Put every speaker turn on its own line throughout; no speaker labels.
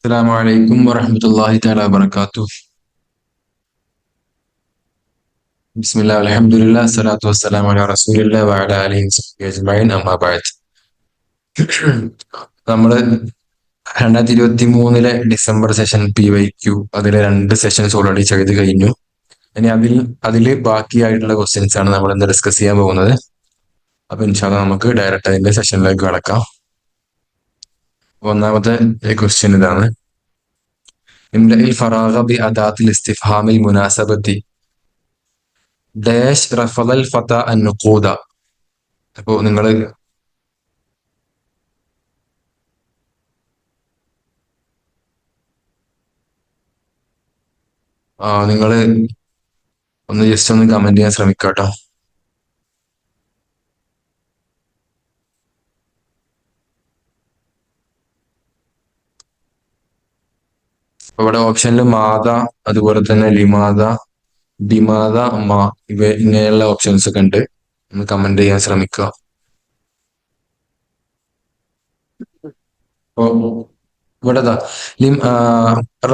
السلام عليكم ورحمة الله تعالى وبركاته. بسم الله والحمد لله الصلاة والسلام على رسول الله وعلى آله وصحبه أجمعين أما بعد. നമ്മള് 2023 December session PYQ അതിലെ 2 sessions already ചെയ്ത് കഴിഞ്ഞു. ഇനി അതില് ബാക്കിയായിട്ടുള്ള ക്വസ്റ്റ്യൻസ് ആണ് നമ്മൾ ഇന്ന് ഡിസ്കസ് ചെയ്യാൻ പോകുന്നത്. അപ്പൊ ഇൻഷാല്ലാ നമുക്ക് ഡയറക്റ്റ് അതിന്റെ സെഷനിലേക്ക് കടക്കാം. ഒന്നാമത്തെ ക്വസ്റ്റ്യൻ ഇതാണ്: ഇംലഇൽ ഫറാഗ ബി അദാത്തിൽ ഇസ്തിഫ്ഹാമിൽ മുനാസബത്തി ഡാഷ് റഫദൽ ഫത അൻ നുഖൂദ. അപ്പോ നിങ്ങള് ഒന്ന് ജസ്റ്റ് ഒന്ന് കമന്റ് ചെയ്യാൻ ശ്രമിക്കാട്ടോ. ഇവിടെ ഓപ്ഷനിൽ മാത, അതുപോലെ തന്നെ ലിമാത, ബിമാത, മാ, ഇങ്ങനെയുള്ള ഓപ്ഷൻസ് ഒക്കെ ഉണ്ട്. ഒന്ന് കമന്റ് ചെയ്യാൻ ശ്രമിക്കുക. അപ്പോ ഇവിടെ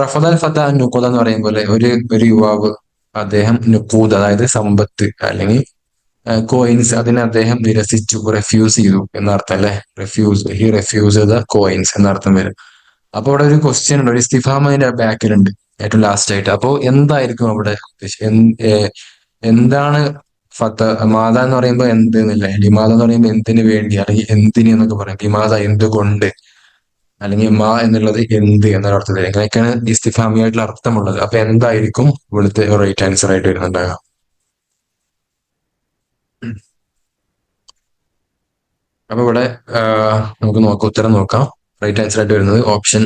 റഫദൽ ഫത നുഖൂദ എന്ന് പറയും പോലെ ഒരു യുവാവ്, അദ്ദേഹം നുഖൂദ് അതായത് സമ്പത്ത് അല്ലെങ്കിൽ കോയിൻസ്, അതിനെ അദ്ദേഹം നിരസിച്ചു, റെഫ്യൂസ് ചെയ്തു എന്നർത്ഥം അല്ലെ. ഹി റെഫ്യൂസ് ദ കോയിൻസ് എന്നർത്ഥം വരും. അപ്പൊ ഇവിടെ ഒരു ക്വസ്റ്റ്യൻ ഉണ്ട്, ഒരു ഇസ്തിഫാം അതിന്റെ ബാക്കിലുണ്ട് ഏറ്റവും ലാസ്റ്റ് ആയിട്ട്. അപ്പോ എന്തായിരിക്കും അവിടെ എന്താണ് ഫത്ത? മാത എന്ന് പറയുമ്പോൾ എന്ത് എന്നല്ലേ, ലിമാത എന്ന് പറയുമ്പോൾ എന്തിനു വേണ്ടി അല്ലെങ്കിൽ എന്തിന് എന്നൊക്കെ പറയും. ലിമാത എന്തുകൊണ്ട്, അല്ലെങ്കിൽ മാ എന്നുള്ളത് എന്ത് എന്നുള്ള അർത്ഥത്തിൽ. ഇങ്ങനെയൊക്കെയാണ് ഇസ്തിഫാമിയായിട്ടുള്ള അർത്ഥമുള്ളത്. അപ്പൊ എന്തായിരിക്കും ഇവിടുത്തെ റൈറ്റ് ആൻസർ ആയിട്ട് വരുന്നുണ്ടാകുക? അപ്പൊ ഇവിടെ നമുക്ക് നോക്കാം, ഉത്തരം നോക്കാം. റൈറ്റ് ആൻസർ ആയിട്ട് വരുന്നത് ഓപ്ഷൻ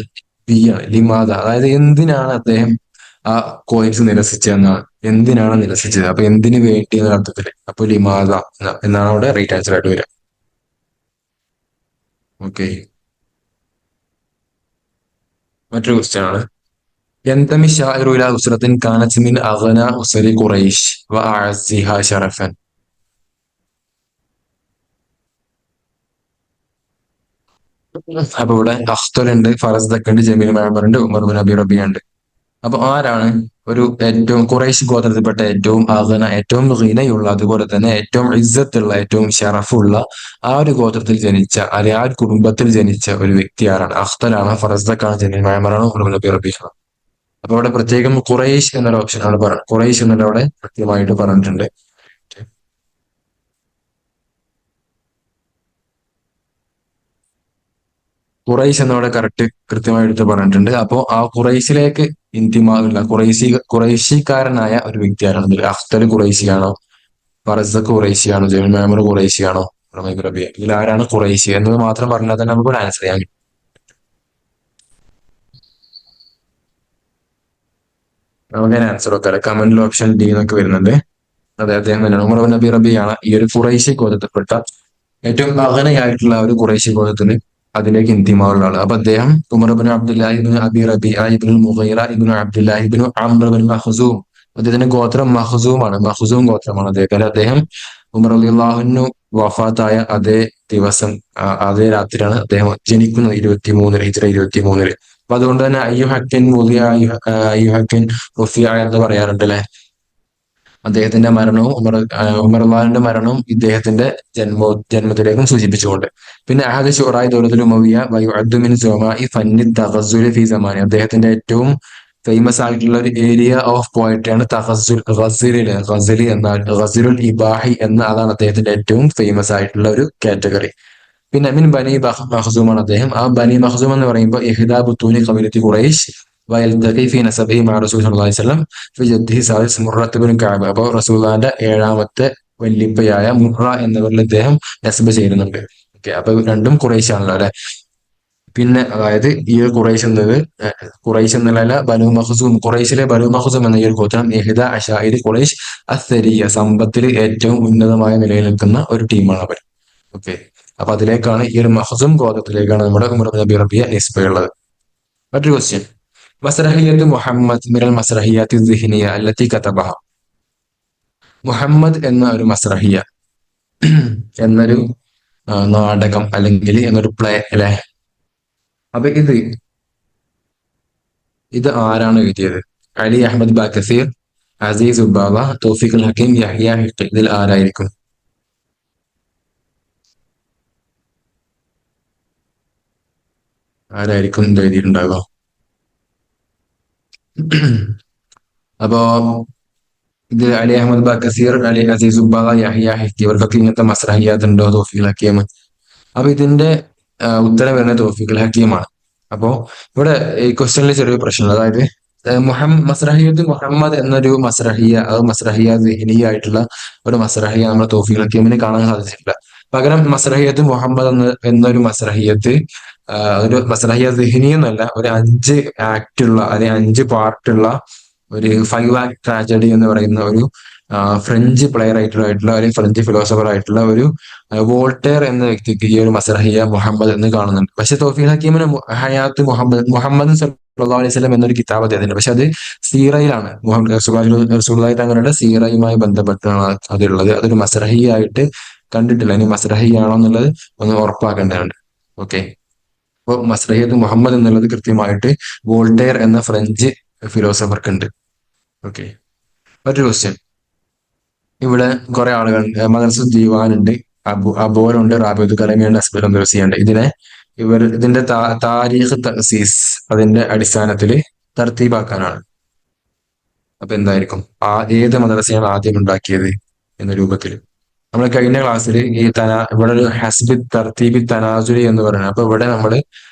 ബി ആണ്, ലിമാദ. അതായത് എന്തിനാണ് അദ്ദേഹം ആ കോയിൻസ് നിരസിച്ചതെന്നാണ്. എന്തിനാണ് നിരസിച്ചത്, അപ്പൊ എന്തിനു വേണ്ടി എന്ന അർത്ഥത്തില്. അപ്പൊ ലിമാദ എന്നാണ് അവിടെ റൈറ്റ് ആൻസർ ആയിട്ട് വരിക. ഓക്കെ, മറ്റൊരു ക്വസ്റ്റ്യൻ ആണ്: ينتمي الشاعر إلى أسرة كانت من أغنى أسر قريش وأعزها شرفا. അപ്പൊ ഇവിടെ അഖ്തൽ ഉണ്ട്, ഫറസ്ദക്ക് ഉണ്ട്, ജമീൽ മഅമർ ഉണ്ട്, ഉമർ ബിൻ അബി റബിയ ഉണ്ട്. അപ്പൊ ആരാണ് ഒരു ഏറ്റവും ഖുറൈശ് ഗോത്രത്തിൽപ്പെട്ട ഏറ്റവും ഏറ്റവും ഹിനയുള്ള, അതുപോലെ തന്നെ ഏറ്റവും ഇസ്സത്തുള്ള, ഏറ്റവും ഷറഫുള്ള ആ ഒരു ഗോത്രത്തിൽ ജനിച്ച, അല്ലെങ്കിൽ ആ ഒരു കുടുംബത്തിൽ ജനിച്ച ഒരു വ്യക്തി ആരാണ്? അഖ്തലാണ്, ഫറസ്ദക്കാണ്, ജമീൽ മഅമറാണ്, ഉമർ ബിൻ അബി റബിയാണ്. അപ്പൊ അവിടെ പ്രത്യേകം ഖുറൈശ് എന്നൊരു ഓപ്ഷൻ ആണ് പറയുന്നത്. ഖുറൈശ് എന്നുള്ള അവിടെ കൃത്യമായിട്ട് പറഞ്ഞിട്ടുണ്ട്. ഖുറൈശ് എന്നവിടെ കൃത്യമായി എടുത്ത് പറഞ്ഞിട്ടുണ്ട്. അപ്പോ ആ ഖുറൈശിലേക്ക് ഇന്തിമാഉള്ള ഖുറൈശിക്കാരനായ ഒരു വ്യക്തിയാണ്. അഖ്തൽ ഖുറൈശിയാണോ, ഫറസഖ് ഖുറൈശിയാണോ, ജമീൽ മഅമർ ഖുറൈശിയാണോ, റമീഖ് റബിയ? ഇതിൽ ആരാണ് ഖുറൈശി എന്നത് മാത്രം പറഞ്ഞാൽ തന്നെ നമുക്ക് ആൻസർ ചെയ്യാൻ കഴിയും. നമുക്ക് ആൻസർ വെക്കാം. കമന്റിൽ ഓപ്ഷൻ ഡി എന്നൊക്കെ വരുന്നുണ്ട്. അതെ, അദ്ദേഹം തന്നെയാണ്. ഉമർ ബിൻ അബി റബിയാണ് ഈ ഒരു ഖുറൈശി ഗോത്രത്തിൽപ്പെട്ട ഏറ്റവും അഗനയായിട്ടുള്ള ഒരു ഖുറൈശി ഗോത്രത്തിന് അതിലേക്ക് ഇന്തിമാവുള്ള ആള്. അപ്പൊ അദ്ദേഹം ഉമർ ബിൻ അബ്ദുല്ലാഹി ഇബ്നു അബി റബീഅ ഇബ്നുൽ മുഗീറ ഇബ്നു അബ്ദുല്ലാഹി ഇബ്നു അംർ ബിൻ മഖ്സൂം. അദ്ദേഹത്തിന്റെ ഗോത്രം മഖ്സൂം ആണ്, മഖ്സൂം ഗോത്രമാണ് അദ്ദേഹം. ഉമർ റളിയല്ലാഹു അൻഹു വഫാത്തായ അതേ ദിവസം, അതേ രാത്രിയാണ് അദ്ദേഹം ജനിക്കുന്നത്, 23 ഹിജ്റ 23. അപ്പൊ അതുകൊണ്ട് തന്നെ അയ്യുഹക്കിൻ മുദിയ, അയ്യുഹക്കിൻ റുഫിയ എന്ന് പറയാറുണ്ട് അല്ലെ. അദ്ദേഹത്തിന്റെ മരണവും ഉമർലാലിന്റെ മരണവും ഇദ്ദേഹത്തിന്റെ ജന്മത്തിലേക്കും സൂചിപ്പിച്ചുകൊണ്ട്. പിന്നെ അഹദ് ഷുറായി ദൗലത്തുൽ ഉമവിയ്യ വയുഅദ്ദു മിൻ സുഅമാഇ ഫന്നി തഗസ്സുൽ ഫീ സമാനി. അദ്ദേഹത്തിന്റെ ഏറ്റവും ഫേമസ് ആയിട്ടുള്ള ഒരു ഏരിയ ഓഫ് പോയട്രി ആണ് തഗസ്സുൽ, ഗസലി എന്നാൽ ഗസലുൽ ഇബാഹി എന്ന, അതാണ് അദ്ദേഹത്തിന്റെ ഏറ്റവും ഫേമസ് ആയിട്ടുള്ള ഒരു കാറ്റഗറി. പിന്നെ മിൻ ബനി മഖ്സൂം ആണ് അദ്ദേഹം. ആ ബനി മഖ്സൂം എന്ന് പറയുമ്പോൾ ഇഹ്ദാ ബുത്തൂനി ഖബീലത്തി ഖുറൈശ് വയൽതഖി ഫീ നസബിഹി മഅ റസൂൽ സല്ലല്ലാഹു അലൈഹി വസല്ലം ഫീ ജദ്ദിഹി സാലിസ് മുർറത്ത് ബിൻ കഅബ്. അപ്പോൾ റസൂലുള്ളാഹിന്റെ 7ാമത്തെ വല്ലിപ്പയായ മുർറ എന്നവരിൽ ഇദ്ദേഹം നസ്ബ് ചെയ്യുന്നുണ്ട്. ഓക്കെ, അപ്പൊ രണ്ടും ഖുറൈശ് ആണല്ലോ അല്ലെ. പിന്നെ അതായത് ഈ ഒരു ഖുറൈശ് എന്നല്ല, ബനു മഖ്സൂം, ഖുറൈശിലെ ബനു മഖ്സൂം എന്ന ഈ ഒരു ഗോത്രം ഇഹ്ദ അശാഇരി ഖുറൈശ് അസ്സരിയ, സമ്പത്തിൽ ഏറ്റവും ഉന്നതമായ നിലയിൽ നിൽക്കുന്ന ഒരു ടീമാണ് അവർ. ഓക്കെ, അപ്പൊ അതിലേക്കാണ്, ഈ ഒരു മഖ്സൂം ഗോത്രത്തിലേക്കാണ് നമ്മുടെ ഉമർ ബിൻ അബി റബിയ നിസ്ബയുള്ളത്. മറ്റൊരു ക്വസ്റ്റ്യൻ: മസ്റഹിയത്ത് മുഹമ്മദ് മിനൽ മസ്റഹിയാത്തി ദിഹ്നിയ അല്ലത്തി കതബഹ. മുഹമ്മദ് എന്ന ഒരു മസ്റഹിയ എന്നൊരു നാടകം അല്ലെങ്കിൽ എന്നൊരു പ്ലേ അല്ലെ. അപ്പൊ ഇത് ആരാണ് എഴുതിയത്? അലി അഹമ്മദ് ബാക്കസീർ, അസീസ് ഉബാവ, തോഫിഖുൽ ഹക്കീം, യഹ്യ ഹിഖ്. ഇതിൽ ആരായിരിക്കും? ആരായിരിക്കും ഇത് എഴുതിയിട്ടുണ്ടാവുക? അപ്പോ ഇത് അലി അഹമ്മദ് ബാക്കസീർ, അലി അസീസ് ഉബാവ, യഹ്യ ഹിഖ് ഇവർക്കൊക്കെ ഇങ്ങനത്തെ മസ്രഹിയാത്ത് ഉണ്ടോ? തോഫിഖുൽ ഹക്കീം. അപ്പൊ ഇതിന്റെ ഉത്തരം വരുന്നത് തോഫിഖുൽ ഹക്കീമാണ്. അപ്പോ ഇവിടെ ഈ ക്വസ്റ്റ്യനിൽ ചെറിയൊരു പ്രശ്നം, അതായത് മസ്രഹിയത്ത് മുഹമ്മദ് എന്നൊരു മസ്രഹിയ, അത് മസ്രഹിയ ദിഹ്നിയ ആയിട്ടുള്ള ഒരു മസ്രഹിയ നമ്മൾ തോഫീഖുൽ ഹക്കീമിന് കാണാൻ സാധിച്ചിട്ടില്ല. പകരം മസ്രഹിയത്ത് മുഹമ്മദ് എന്നൊരു മസ്രഹിയത്ത് ഒരു മസ്രഹിയ ദിഹ്നി എന്നല്ല, ഒരു 5 ആക്ട് ഉള്ള അല്ലെങ്കിൽ 5 പാർട്ടുള്ള ഒരു 5 ആക്ട് ട്രാജഡി എന്ന് പറയുന്ന ഒരു ഫ്രഞ്ച് പ്ലെയർ ആയിട്ടുള്ള ഒരു ഫ്രഞ്ച് ഫിലോസഫർ ആയിട്ടുള്ള ഒരു വോൾട്ടേർ എന്ന വ്യക്തിക്ക് ഈ ഒരു മസ്രഹിയ മുഹമ്മദ് എന്ന് കാണുന്നുണ്ട്. പക്ഷെ തോഫീഖുൽ ഹക്കീമിന് ഹയാത്ത് മുഹമ്മദ് സല്ലല്ലാഹു അലൈഹി വസല്ലം എന്നൊരു കിതാബ് അദ്ദേഹത്തിന്, പക്ഷെ അത് സീറയിലാണ്. മുഹമ്മദ് റസൂലുള്ളാഹി തങ്ങളുടെ സീറയുമായി ബന്ധപ്പെട്ടാണ് അതുള്ളത്. അതൊരു മസ്രഹി ആയിട്ട് കണ്ടിട്ടില്ല. ഇനി മസ്രഹി ആണോ എന്നുള്ളത് ഒന്ന് ഉറപ്പാക്കേണ്ടതുണ്ട്. ഓക്കെ. അപ്പോൾ മസ്രഹിയത്ത് മുഹമ്മദ് എന്നുള്ളത് കൃത്യമായിട്ട് വോൾട്ടേർ എന്ന ഫ്രഞ്ച് ഫിലോസഫർക്ക് ഉണ്ട്. ഓക്കെ. മറ്റൊരു ക്വസ്റ്റ്യൻ. ഇവിടെ കുറെ ആളുകൾ മദർസുൽ ദീവാനുണ്ട്, അബോലുണ്ട്, റാബിത്തുൽ കലമിയുണ്ട്, അസ്ബൽ ഉണ്ട്. ഇതിന്റെ താരീഖ് തഅസീസ് അതിന്റെ അടിസ്ഥാനത്തിൽ തർത്തീബാക്കാനാണ്. അപ്പൊ എന്തായിരിക്കും ഏത് മദ്രസയാണ് ആദ്യം ഉണ്ടാക്കിയത് എന്ന രൂപത്തിൽ? നമ്മൾ കഴിഞ്ഞ ക്ലാസ്സിൽ ഇവിടെ ഒരു ഹസ്ബി തർത്തീബി തനാസുരി എന്ന് പറയുന്നത്, അപ്പൊ ഇവിടെ നമ്മൾ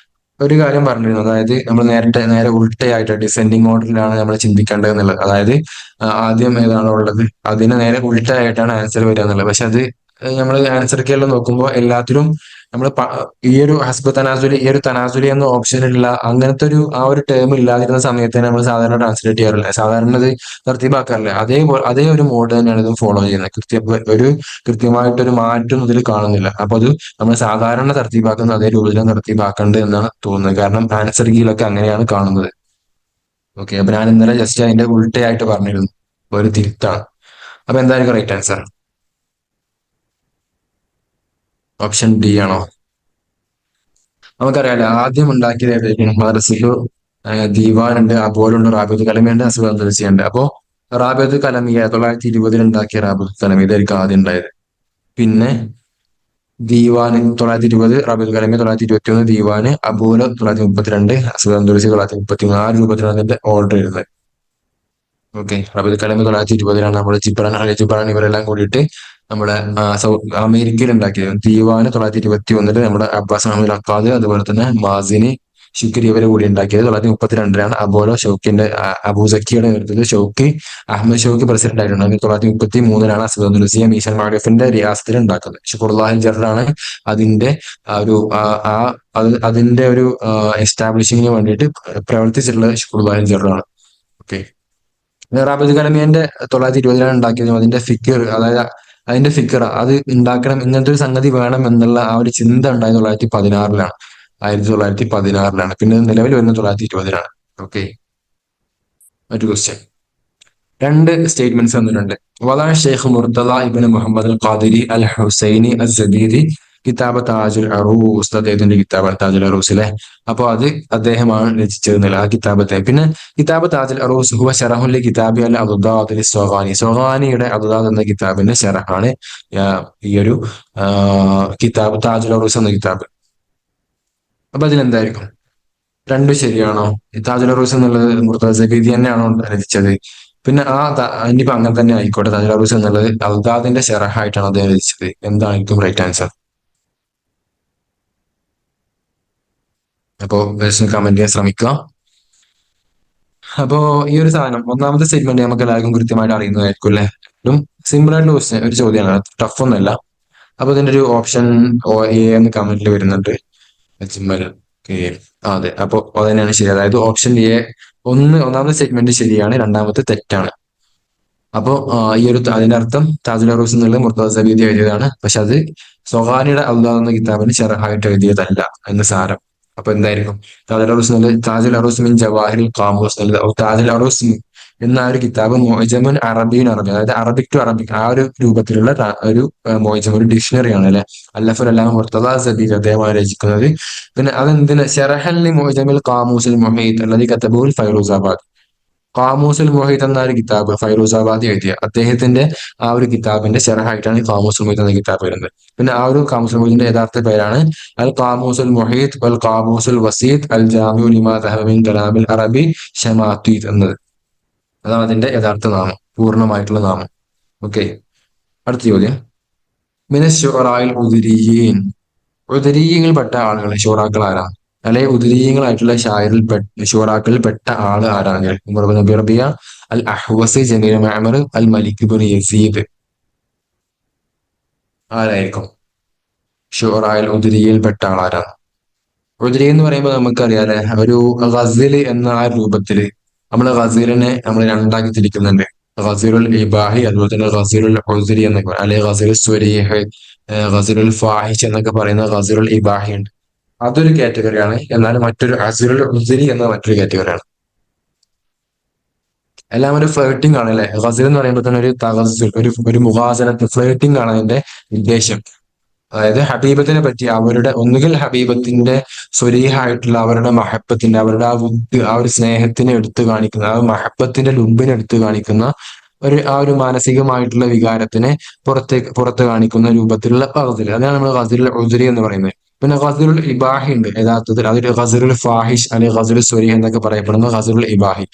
ഒരു കാര്യം പറഞ്ഞിരുന്നു. അതായത് നമ്മൾ നേരെ ഉൾട്ടയായിട്ട് ഡിസെൻഡിങ് ഓർഡറിലാണ് നമ്മൾ ചിന്തിക്കേണ്ടത് എന്നുള്ളത്. അതായത് ആദ്യം ഏതാണോ ഉള്ളത് അതിന് നേരെ ഉൾട്ടയായിട്ടാണ് ആൻസർ വരിക എന്നുള്ളത്. പക്ഷെ അത് നമ്മൾ ആൻസർ കീയെല്ലാം നോക്കുമ്പോൾ എല്ലാത്തിലും നമ്മൾ ഈ ഒരു ഹസ്ബ തനാസുരി, ഈ ഒരു തനാസുരി എന്ന ഓപ്ഷനിലുള്ള അങ്ങനത്തെ ഒരു ടേം ഇല്ലാതിരുന്ന സമയത്ത് നമ്മൾ സാധാരണ ട്രാൻസ്ലേറ്റ് ചെയ്യാറില്ല, സാധാരണ ഇത് തർത്തീബാക്കാറില്ല. അതേ ഒരു മോഡ് തന്നെയാണ് ഇത് ഫോളോ ചെയ്യുന്നത്. കൃത്യമായിട്ടൊരു മാറ്റം ഇതിൽ കാണുന്നില്ല. അപ്പൊ അത് നമ്മൾ സാധാരണ തർത്തീബാക്കുന്ന അതേ രൂപത്തിലാണ് തർത്തീബാക്കേണ്ടത് എന്നാണ് തോന്നുന്നത്. കാരണം ആൻസർ കീയിലൊക്കെ അങ്ങനെയാണ് കാണുന്നത്. ഓക്കെ. അപ്പൊ ഞാൻ ഇന്നലെ ജസ്റ്റ് അതിന്റെ ഉൾട്ടയായിട്ട് പറഞ്ഞിരുന്നു, ഒരു തിരുത്താണ്. അപ്പൊ എന്തായിരിക്കും റൈറ്റ് ആൻസർ? ഓപ്ഷൻ ഡി ആണോ? നമുക്കറിയാലോ ആദ്യം ഉണ്ടാക്കിയത് ഏതായിരിക്കും? മദ്രസയില് ദീവാനുണ്ട്, അബോലുണ്ട്, റാബിത്ത് കലമിയുണ്ട്, അസ്ബൽ ഉണ്ട്. അപ്പോ റാബിത്ത് കലമി 1920 ഉണ്ടാക്കിയ റാബിത്ത് കലമി ഇതായിരിക്കും ആദ്യം ഉണ്ടായത്. പിന്നെ ദീവാന് 1920, റാബിത്ത് കലമി 1921, ദീവാന്, അബൂല് 1932, അസ്ബൽ 1933. ആ രൂപത്തിലാണ് അതിന്റെ ഓർഡർ വരുന്നത്. ഓക്കെ. റബീഉൽ കലാം 1920 നമ്മുടെ ജിബ്രാൻ, അലി ജിബ്രാൻ ഇവരെല്ലാം കൂടിയിട്ട് നമ്മുടെ അമേരിക്കയിൽ ഉണ്ടാക്കിയത്. ദീവാന് 1921 നമ്മുടെ അബ്ബാസ് അഹമ്മദ് അക്കാദ്, അതുപോലെ തന്നെ മാസിനി ശുക്രി ഇവരെ കൂടി ഉണ്ടാക്കിയത്. 1932 അബോലോ ഷൗക്കിന്റെ അബൂസക്കിയുടെ നേതൃത്വത്തിൽ അഹമ്മദ് ഷൗക്കി പ്രസിഡന്റ് ആയിട്ടുണ്ട്. 1933 അസദുദ്ദീൻ മീശാൻ മാരിഫിന്റെ റിയാസത്തിൽ ഉണ്ടാക്കുന്നത്. ഷുക്റുല്ലാഹിൽ ജറാണ് അതിന്റെ അതിന്റെ ഒരു എസ്റ്റാബ്ലിഷിങ്ങിന് വേണ്ടിയിട്ട് പ്രവർത്തിച്ചിട്ടുള്ളത്. ഷുക്റുല്ലാഹിൽ ജറാണ്. ഓക്കെ. റാബിത്ത് കലമിയന്റെ 1920 ഉണ്ടാക്കിയത്. അതിന്റെ ഫിക്കർ, അതായത് അതിന്റെ ഫിക്കർ അത് ഉണ്ടാക്കണം, ഇങ്ങനത്തെ ഒരു സംഗതി വേണം എന്നുള്ള ആ ഒരു ചിന്ത ഉണ്ടായത് 1916. 1916. പിന്നെ നിലവിൽ വരുന്നത് 1920. ഓക്കെ. ഒരു ക്വസ്റ്റ്യൻ. 2 സ്റ്റേറ്റ്മെന്റ്സ് വന്നിട്ടുണ്ട്. വലാ ഷെയ്ഖ് മുർത്തദ ഇബ്നു മുഹമ്മദ് അൽ ഖാദിരി അൽ ഹുസൈനി അസ്സദീദി കിതാബ് താജുൽ അറൂസ്, അദ്ദേഹത്തിന്റെ കിതാബ് താജുൽ അറൂസിലെ. അപ്പൊ അത് അദ്ദേഹമാണ് രചിച്ചത് ആ കിതാബത്തെ. പിന്നെ കിതാബ് താജുൽ അറൂസ് ഹുവ ശറഹുൽ കിതാബി അൽ അദ്ദാദ് ലിസ്സഗാനി, സൊഗാനിയുടെ അദ്ദാദ് എന്ന കിതാബിന്റെ ശറഹാണ് ഈ ഒരു കിതാബ് താജുൽ അറൂസ് എന്ന കിതാബ്. അപ്പൊ അതിലെന്തായിരിക്കും? രണ്ടും ശരിയാണോ? താജുൽ അറൂസ് എന്നുള്ളത് മുർത്തദ സബീദി തന്നെയാണോ രചിച്ചത്? പിന്നെ ഇനിയിപ്പോ അങ്ങനെ തന്നെ ആയിക്കോട്ടെ, താജുൽ അറൂസ് എന്നുള്ളത് അൽദാദിന്റെ ഷെറഹായിട്ടാണ് അദ്ദേഹം രചിച്ചത്. എന്തായിരിക്കും റൈറ്റ് ആൻസർ? അപ്പോ കമന്റ് ചെയ്യാൻ ശ്രമിക്കുക. അപ്പോ ഈ ഒരു സാധനം, ഒന്നാമത്തെ സ്റ്റേറ്റ്മെന്റ് നമുക്ക് എല്ലാവർക്കും കൃത്യമായിട്ട് അറിയുന്നതായിരിക്കും അല്ലെ? സിമ്പിൾ ആയിട്ടുള്ള ക്വസ്റ്റ്യൻ, ഒരു ചോദ്യമാണ്, ടഫ് ഒന്നല്ല. അപ്പൊ ഇതിന്റെ ഒരു ഓപ്ഷൻ എ എന്ന് കമന്റിൽ വരുന്നുണ്ട്. അജ്മൽ കെ. അതെ, അപ്പൊ അത് തന്നെയാണ് ശരി. അതായത് ഓപ്ഷൻ എ ഒന്നാമത്തെ സ്റ്റേറ്റ്മെന്റ് ശരിയാണ്, രണ്ടാമത്തെ തെറ്റാണ്. അപ്പോ അതിന്റെ അർത്ഥം താജുൽ അറൂസ് എന്നുള്ളത് മുർത്തദ സബീദി എഴുതിയതാണ്. പക്ഷെ അത് സൊഹാനിയുടെ അള്ളാഹ് എന്ന കിതാബിന് ഷറഹായിട്ട് എഴുതിയതല്ല എന്ന് സാരം. അപ്പൊ എന്തായിരിക്കും? താജുൽ അറൂസ് എന്നുള്ളത് താജുൽ അറൂസ് മിൻ ജവാഹിറിൽ ഖാമൂസ് എന്നുള്ളത്. താജുൽ അറൂസ് എന്ന ആ ഒരു കിതാബ് മൊയ്ജമുൻ അറബിൻ അറബി, അതായത് അറബിക് ടു അറബിക് ആ ഒരു രൂപത്തിലുള്ള ഒരു മൊയ്ജം, ഒരു ഡിക്ഷണറിയാണ് അല്ലെ. അല്ലഫുൽ അല്ലാം മുർത്തദ സബീൽ അദ്ദേഹമാണ് രചിക്കുന്നത്. പിന്നെ അതെന്തിന് ഷറഹല്ലി മൊയ്ജമിൽ ഖാമൂസുൽ മുഹീത്ത് അല്ലദീ കതബഹുൽ ഫൈറൂസാബാദ്. ഖാമൂസുൽ മുഹീത്ത് എന്ന ഒരു കിതാബ് ഫൈറൂസാബാദി എഴുതിയ അദ്ദേഹത്തിന്റെ ആ ഒരു കിതാബിന്റെ ഷറഹായിട്ടാണ് ഈ ഖാമൂസുൽ മുഹീത്ത് എന്ന കിതാബ് വരുന്നത്. പിന്നെ ആ ഒരു ഖാമൂസുൽ മുഹീത്തിന്റെ യഥാർത്ഥ പേരാണ് അൽ ഖാമൂസുൽ മുഹീത്ത് വൽ ഖാമൂസുൽ വസീത്ത് അൽ ജാമിഉ ലിമാ ദഹബ മിൻ കലാമിൽ അറബി ഷമാത്തീത്ത് എന്നത്. അതാണ് അതിന്റെ യഥാർത്ഥ നാമം, പൂർണ്ണമായിട്ടുള്ള നാമം. ഓക്കെ, അടുത്ത ചോദ്യം. മിന ശുഅറാഇൽ ഉദരിയീൻ. ഉദരീയങ്ങളിൽപ്പെട്ട ആളുകൾ ഷുറാക്കൾ ആരാ? അല്ലെ ഉദരീയങ്ങളായിട്ടുള്ള ഷുറാക്കളിൽ പെട്ട ആള് ആരാണ്? ഉമർ ബിൻ അബി റബിയ, അൽ അഹ്വസ്, ജമീൽ മഅമർ, അൽ മലിക് ബിൻ യസീദ്. ആരായിരിക്കും ഷുറായിൽ ഉദരിയിൽ പെട്ട ആളാരാണ്? ഉദരി എന്ന് പറയുമ്പോൾ നമുക്കറിയാലേ, ഒരു ഗസല് എന്ന ആ രൂപത്തില് നമ്മൾ ഗസലിനെ നമ്മൾ രണ്ടാക്കി തിരിക്കുന്നുണ്ട്. ഗസലുൽ ഇബാഹി, അതുപോലെ തന്നെ ഗസലുൽ ഉദരി എന്നൊക്കെ പറയും, അല്ലെങ്കിൽ ഗസലുൽ സ്വരീഹ്, ഗസലുൽ ഫാഹിഷ് എന്നൊക്കെ പറയുന്ന ഗസലുൽ ഇബാഹി ഉണ്ട്. അതൊരു കാറ്റഗറിയാണ്. എന്നാൽ മറ്റൊരു ഗസലുൽ ഉദരി എന്ന മറ്റൊരു കാറ്റഗറിയാണ്. എല്ലാം ഒരു ഫ്ലേട്ടിംഗ് ആണ് അല്ലെ. ഗസൽ എന്ന് പറയുമ്പോൾ തന്നെ ഒരു തഗസുൽ, ഒരു മുഖാസനത്ത് ഫ്ലേട്ടിംഗ് ആണ് അതിന്റെ ഉദ്ദേശം. അതായത് ഹബീബത്തിനെ പറ്റി അവരുടെ ഒന്നുകിൽ ഹബീബത്തിന്റെ സ്വരീഹായിട്ടുള്ള അവരുടെ മഹബത്തിന്റെ, അവരുടെ ആ വുഡ്, ആ ഒരു സ്നേഹത്തിനെ എടുത്തു കാണിക്കുന്ന, ആ മഹബത്തിന്റെ ലുബിനെ എടുത്തു കാണിക്കുന്ന ആ ഒരു മാനസികമായിട്ടുള്ള വികാരത്തിനെ പുറത്ത് കാണിക്കുന്ന രൂപത്തിലുള്ള ഗസൽ, അതാണ് നമ്മൾ ഗസലുൽ ഉദരി എന്ന് പറയുന്നത്. പിന്നെ ഗസലുൽ ഇബാഹി ഉണ്ട് യഥാർത്ഥത്തിൽ, അതൊരു ഗസലുൽ ഫാഹിഷ് അല്ലെങ്കിൽ ഗസലുൽ സ്വരീഹ് എന്നൊക്കെ പറയപ്പെടുന്ന ഗസലുൽ ഇബാഹി.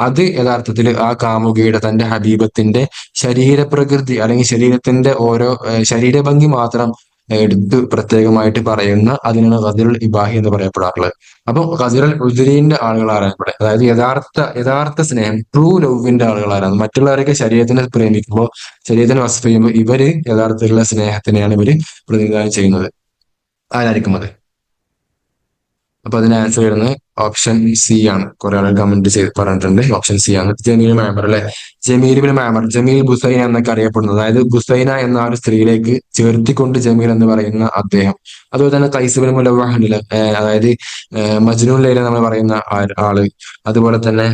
അത് യഥാർത്ഥത്തിൽ ആ കാമുകിയുടെ, തന്റെ ഹബീബത്തിന്റെ ശരീരപ്രകൃതി അല്ലെങ്കിൽ ശരീരത്തിന്റെ ഓരോ ശരീരഭംഗി മാത്രം എടുത്ത് പ്രത്യേകമായിട്ട് പറയുന്ന അതിനാണ് ഗസലുൽ ഇബാഹി എന്ന് പറയപ്പെടാറുള്ളത്. അപ്പം ഗസലുൽ ഉദരീന്റെ ആളുകൾ ആരാണ് ഇവിടെ? അതായത് യഥാർത്ഥ സ്നേഹം, ട്രൂ ലവിന്റെ ആളുകൾ ആരാണ്? മറ്റുള്ളവരൊക്കെ ശരീരത്തിനെ പ്രേമിക്കുമ്പോൾ, ശരീരത്തിനെ വസ്തു ചെയ്യുമ്പോൾ, ഇവര് യഥാർത്ഥത്തിലുള്ള സ്നേഹത്തിനെയാണ് ഇവര് പ്രതിനിധാനം ചെയ്യുന്നത്. ആരായിരിക്കും അത്? അപ്പൊ അതിന് ആൻസർ വരുന്നത് ഓപ്ഷൻ സി ആണ്. കുറെ ആളുകൾ കമന്റ് ചെയ്ത് പറഞ്ഞിട്ടുണ്ട് ഓപ്ഷൻ സി ആണ്. ജമീൽ മാമർ അല്ലെ. ജമീൽ ബിൻ മാമർ, ജമീൽ ബുസൈന എന്നൊക്കെ അറിയപ്പെടുന്നത്, അതായത് ബുസൈന എന്ന ആ ഒരു സ്ത്രീയിലേക്ക് ചേർത്തിക്കൊണ്ട് ജമീൽ എന്ന് പറയുന്ന അദ്ദേഹം. അതുപോലെ തന്നെ കൈസ് ബിൻ മുലവ്വഹ് ഉണ്ടല്ലോ, അതായത് മജ്നൂൻ ലൈല നമ്മൾ പറയുന്ന ആള്. അതുപോലെ തന്നെ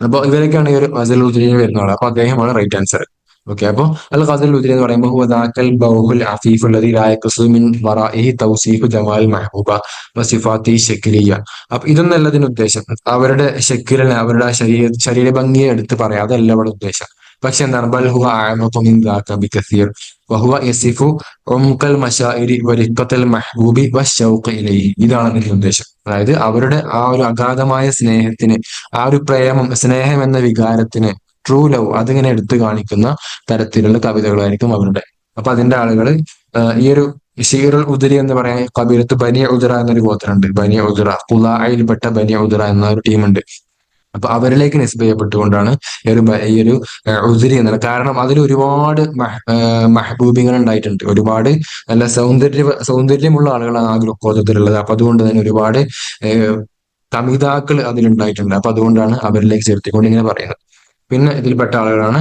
അപ്പൊ ഇവരൊക്കെയാണ് ഈ ഒരു ഗസൽ ഉദ്രീന് വരുന്ന ആള്. അപ്പൊ അദ്ദേഹമാണ് റൈറ്റ് ആൻസർ. ഓക്കെ, അപ്പൊ അൽ ഗസൽ ഉദ്രി എന്ന് പറയുമ്പോൾ ഹുവ ദാക്കൽ ബൗഹുൽ അഫീഫ് അല്ലദീ ലാ യഖ്സു മിൻ വറാഇഹി തൗസീഫു ജമാൽ മഹ്ബൂബ വസിഫാത്തി ശക്ലിയ. അപ്പൊ ഇതൊന്നല്ല ഇതിന്റെ ഉദ്ദേശം. അവരുടെ ശക്ലിനെ, അവരുടെ ശരീരഭംഗിയെ എടുത്ത് പറയാം, അതല്ല ഇവിടെ ഉദ്ദേശം. പക്ഷെ എന്താണ്, ബൽ ഹുവ അഅമഖു മിൻ ദാക ബികസീർ വഹുവ യസിഫു ഉംഖൽ മശാഇരി വരിഖത്തൽ മഹ്ബൂബി വശൗഖ് ഇലൈഹി. ഇതാണ് ഇതിന്റെ ഉദ്ദേശം. അതായത് അവരുടെ ആ ഒരു അഗാധമായ സ്നേഹത്തിന്, ആ ഒരു പ്രേമം, സ്നേഹം എന്ന വികാരത്തിന്, ട്രൂ ലവ്, അതിങ്ങനെ എടുത്തു കാണിക്കുന്ന തരത്തിലുള്ള കവിതകളായിരിക്കും അവരുടെ. അപ്പൊ അതിന്റെ ആളുകൾ ഈ ഒരു ഷീറുൽ ഉദരി എന്ന് പറയാൻ കബീലത്ത് ബനി ഉദറ എന്നൊരു ഗോത്രമുണ്ട്. ബനി ഉദറ, ഖുലായിൽപ്പെട്ട ബനി ഉദറ എന്ന ഒരു ടീമുണ്ട്. അപ്പൊ അവരിലേക്ക് നിസ്ബ ചെയ്യപ്പെട്ടുകൊണ്ടാണ് ഈ ഒരു ഉദരി എന്നത്. കാരണം അതിൽ ഒരുപാട് മഹബൂബിങ്ങൾ ഉണ്ടായിട്ടുണ്ട്. ഒരുപാട് നല്ല സൗന്ദര്യമുള്ള ആളുകളാണ് ആ ഗോത്രത്തിലുള്ളത്. അപ്പൊ അതുകൊണ്ട് തന്നെ ഒരുപാട് കമിതാക്കൾ അതിലുണ്ടായിട്ടുണ്ട്. അപ്പൊ അതുകൊണ്ടാണ് അവരിലേക്ക് ചേർത്തിക്കൊണ്ട് ഇങ്ങനെ പറയുന്നത്. പിന്നെ ഇതിൽപ്പെട്ട ആളുകളാണ്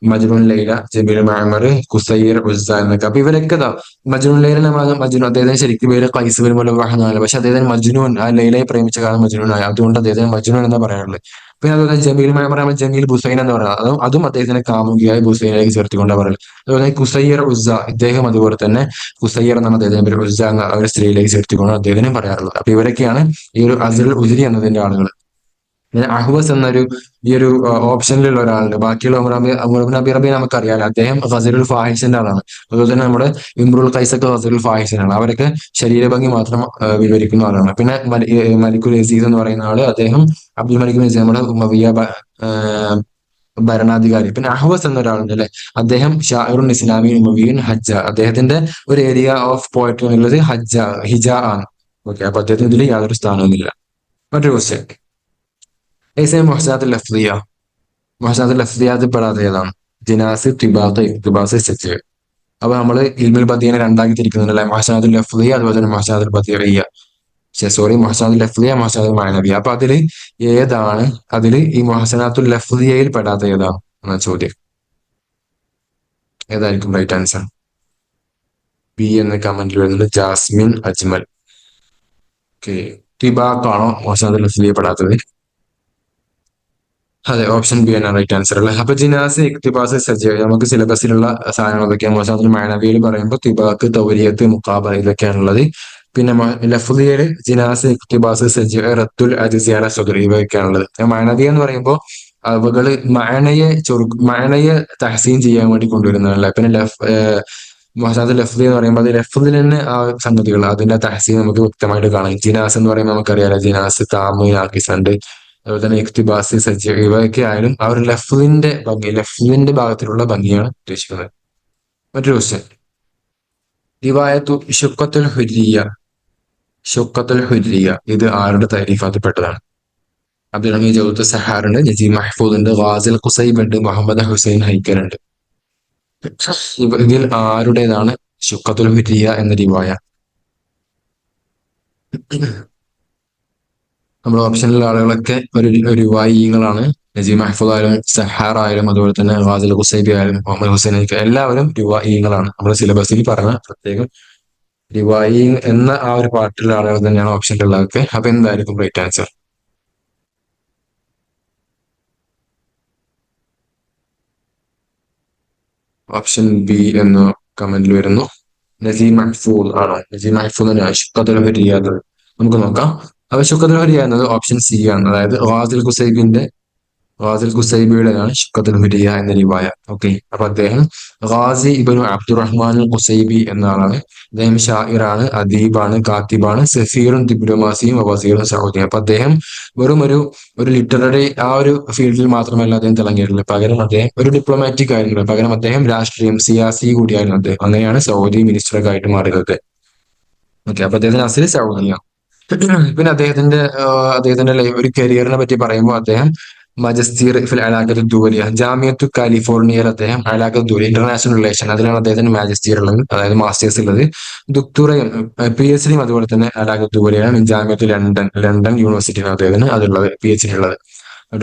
മജ്നൂൻ ലൈല, ജമീൽ മഅമർ, ഖുസൈർ, ഉസ്സ എന്നൊക്കെ. അപ്പൊ ഇവരൊക്കെ മജ്നൂൻ ലൈല, മജ്നൂൻ അദ്ദേഹത്തിന് ശരിക്കും പേര് ഖൈസ് ബിൻ മുലവ്വഹ് എന്നാണ്. പക്ഷെ അദ്ദേഹത്തിന് മജ്നൂൻ, ആ ലൈലയെ പ്രേമിച്ച കാലം മജ്നൂൻ ആയി, അതുകൊണ്ട് അദ്ദേഹത്തിന് മജ്നൂൻ എന്ന് പറയാറുള്ളത്. പിന്നെ അതുപോലെ ജമീൽ മഅമർ, ജമീൽ ബുസൈൻ എന്ന് പറയുന്നത്, അതും അദ്ദേഹത്തിന് കാമുകിയായ ബുസൈനിലേക്ക് ചേർത്തിക്കൊണ്ടാണ് പറയുന്നത്. അതുപോലെ ഖുസൈർ, ഉസ്സ, ഇദ്ദേഹം അതുപോലെ തന്നെ ഖുസൈർ എന്നാണ് അദ്ദേഹത്തിന്റെ പേര്, ഉസ്സ എന്ന ഒരു സ്ത്രീയിലേക്ക് ചേർത്തിക്കൊണ്ട് അദ്ദേഹത്തിനും പറയാറുള്ളത്. അപ്പൊ ഇവരൊക്കെയാണ് ഈ ഒരു അസ്റുൽ ഉദ്രി എന്നതിന്റെ ആളുകൾ. പിന്നെ അഹ്വസ് എന്നൊരു ഈ ഒരു ഓപ്ഷനിലുള്ള ഒരാളുണ്ട്. ബാക്കിയുള്ള ഉമർ ഇബ്നു അബി റബിയ നമുക്കറിയാലോ, അദ്ദേഹം ഗസലുൽ ഫാഹിഷിന്റെ ആളാണ്. അതുപോലെ തന്നെ നമ്മുടെ ഇമ്രുൽ ഖൈസൊക്കെ ഗസലുൽ ഫാഹിഷിനാണ്. അവരൊക്കെ ശരീരഭംഗി മാത്രം വിവരിക്കുന്ന ആളാണ്. പിന്നെ മലിക്കുൽ അസീസ് എന്ന് പറയുന്ന ആള്, അദ്ദേഹം അബ്ദുൽ മലിക് ബിൻ അസീസ്, നമ്മുടെ ഉമവിയ ഭരണാധികാരി. പിന്നെ അഹ്വസ് എന്നൊരാളുണ്ട് അല്ലെ, അദ്ദേഹം ഷാഇറുൻ ഇസ്ലാമി ഉമവിയുൻ ഹജ്ജ, അദ്ദേഹത്തിന്റെ ഒരു ഏരിയ ഓഫ് പോയട്രി എന്നുള്ളത് ഹിജ ആണ്. ഓക്കെ, അപ്പൊ അദ്ദേഹത്തിന് ഇതിൽ യാതൊരു സ്ഥാനവുമില്ല. മറ്റൊരു ക്വസ്റ്റ്യൻ. മുഹ്സനാത്തുൽ ലഫ്ദിയ. മുഹ്സനാത്തുൽ ലഫ്ദിയ അത് പെടാത്ത ഏതാണ്? ജിനാസ്, തിബാത്ത്, ഇഖ്തിബാസ്, സജ്ജ്. അപ്പൊ നമ്മള് ഇൽമുൽ ബദീനെ രണ്ടാക്കി തിരിക്കുന്നുണ്ട് അല്ലെ, മുഹ്സനാത്തുൽ ലഫ്ദിയ അതുപോലെ തന്നെ മുഹ്സനാത്തുൽ ബദീഇയ്യ. സോറി, മുഹ്സനാത്തുൽ ലഫ്ദിയ, മുഹ്സനാത്തുൽ മഅനവിയ. അപ്പൊ അതില് ഏതാണ്, അതില് ഈ മുഹ്സനാത്തുൽ ലഫ്ദിയയിൽ പെടാത്ത ഏതാണ് എന്ന ചോദ്യം. ഏതായിരിക്കും റൈറ്റ് ആൻസർ? ബി എന്ന കമന്റിൽ വരുന്നത് ജാസ്മിൻ അജ്മൽ. ഓക്കെ, തിബാത്താണോ മുഹ്സനാത്തുൽ ലഫ്ദിയ പെടാത്തത്? അതെ, ഓപ്ഷൻ ബി ആണ് റൈറ്റ് ആൻസർ അല്ലേ. അപ്പൊ ജിനാസ്, ഇക്തിബാസ്, സജീവ നമുക്ക് സിലബസിലുള്ള സാധനങ്ങൾ ഇതൊക്കെയാണ്. മോശം അതിൽ മഅനവിയിൽ പറയുമ്പോൾ തിബാക്ക്, തൗരിയത്ത്, മുഖാബ ഇതൊക്കെയാണുള്ളത്. പിന്നെ ലഫ്ദിയയില് ജിനാസ്, ഇക്തിബാസ്, സജീവ, റത്തുൽ, അജിസിയാന, സുദർ ഇവയൊക്കെയാണുള്ളത്. മഅനവി എന്ന് പറയുമ്പോൾ അവകള് മഅനയെ തഹസീൻ ചെയ്യാൻ വേണ്ടി കൊണ്ടുവരുന്നതല്ല. പിന്നെ മോശാദ് ലഫ്ദി എന്ന് പറയുമ്പോൾ അത് ലഫ്ദിൽ തന്നെ ആ സംഗതികൾ അതിന്റെ തഹസീൻ നമുക്ക് വ്യക്തമായിട്ട് കാണാം. ജിനാസ് എന്ന് പറയുമ്പോൾ നമുക്കറിയാലോ, ജിനാസ്, താമ്, നാക്കിസ് ഉണ്ട്. അതുപോലെ തന്നെ ഇഖ്തിബാസ്, സജീവ് ഇവയൊക്കെ ആയാലും ആ ഒരു ലഫ്ലിന്റെ ഭംഗി, ലഫ്ലിന്റെ ഭാഗത്തിലുള്ള ഭംഗിയാണ് ഉദ്ദേശിക്കുന്നത്. മറ്റൊരു ക്വസ്റ്റ്യൻ, റിവായത്തു ഷുക്കത്തുൽ ഹുരിയ, ഷുക്കത്തുൽ ഹുരിയ ഇത് ആരുടെ തരീഫാത്തിൽ പെട്ടതാണ്? അബ്ദുൽ ഹമീദ് ജൗത്ത് സഹാർ ഉണ്ട്, നജീബ് മഹ്ഫൂദ് ഉണ്ട്, ഗാസിൽ ഖുസൈബ് ഉണ്ട്, മുഹമ്മദ് ഹുസൈൻ ഹൈക്കൽ ഉണ്ട്. ഇതിൽ ആരുടേതാണ് ഷുക്കത്തുൽ ഹുരിയ എന്ന റിവായ? നമ്മുടെ ഓപ്ഷനിലുള്ള ആളുകളൊക്കെ ഒരു റിവായികളാണ്. നജീബ് മഹ്ഫൂദ് ആയാലും സഹാർ ആയാലും അതുപോലെ തന്നെ ഗാസിൽ ഖുസൈബി ആയാലും മുഹമ്മദ് ഹുസൈൻ ഹൈക്കൽ എല്ലാവരും റിവായികളാണ്. നമ്മുടെ സിലബസിൽ പറഞ്ഞ പ്രത്യേകം റിവായി എന്ന ആ ഒരു പാർട്ടിലുള്ള ആളുകൾ തന്നെയാണ് ഓപ്ഷനിലുള്ളതൊക്കെ. അപ്പൊ എന്തായിരിക്കും റൈറ്റ് ആൻസർ? ഓപ്ഷൻ ബി എന്ന് കമന്റിൽ വരുന്നു. നസീം മഹ്ഫൂദ് ആണോ? നസീം മഹ്ഫൂദ് തന്നെയാണ് ഷുക്കത്തുൽ ഹുരിയ. നമുക്ക് നോക്കാം. അപ്പൊ ഷുക്കത്തുൽ ഹുരിയ എന്നത് ഓപ്ഷൻ സി ആണ്. അതായത് ഗാസിൽ ഖുസൈബിയുടേതാണ് ഷുക്കത്തുൽ ഹുരിയ എന്ന റിവായ. ഓക്കെ, അപ്പൊ അദ്ദേഹം ഗാസി ഇബ്നു അബ്ദുറഹ്മാൻ ഖുസൈബി എന്ന ആളാണ്. അദ്ദേഹം ഷാഇറാണ്, അദീബാണ്, കാത്തിബാണ്, സഫീറും ഡിപ്ലോമാസിയും വസീറും സൗദി. അപ്പൊ അദ്ദേഹം വെറും ഒരു ലിറ്റററി ആ ഒരു ഫീൽഡിൽ മാത്രമല്ല അദ്ദേഹം തിളങ്ങിയിട്ടുള്ളത്. പകരം അദ്ദേഹം ഒരു ഡിപ്ലോമാറ്റിക് ആയിരുന്നു. പകരം അദ്ദേഹം രാഷ്ട്രീയം, സിയാസി കൂടിയായിരുന്നു അദ്ദേഹം. അങ്ങനെയാണ് സൗദി മിനിസ്റ്ററൊക്കെ ആയിട്ട് മാറിയത്. ഓക്കെ, അപ്പൊ അദ്ദേഹത്തിന് അസല് സൗദിയാണ്. പിന്നെ ഒരു കരിയറിനെ പറ്റി പറയുമ്പോൾ അദ്ദേഹം മജസ്തീർ ഫിൽ അലാഖത്ത് ദൂരിയ, ജാമിയത്തു കാലിഫോർണിയയിൽ അദ്ദേഹം അലാഖത്ത് ദൂരിയ ഇന്റർനാഷണൽ റിലേഷൻ അതിലാണ് അദ്ദേഹത്തിന് മാജസ്തീർ ഉള്ളത്, അതായത് മാസ്റ്റേഴ്സ് ഉള്ളത്. ദുക്തുറയും PhD യും അതുപോലെ തന്നെ അലാഖത്ത് ദൂരിയാണ്. ജാമിയത്തു ലണ്ടൻ യൂണിവേഴ്സിറ്റിയാണ് അദ്ദേഹത്തിന് അതുള്ളത്, PhD ഉള്ളത്,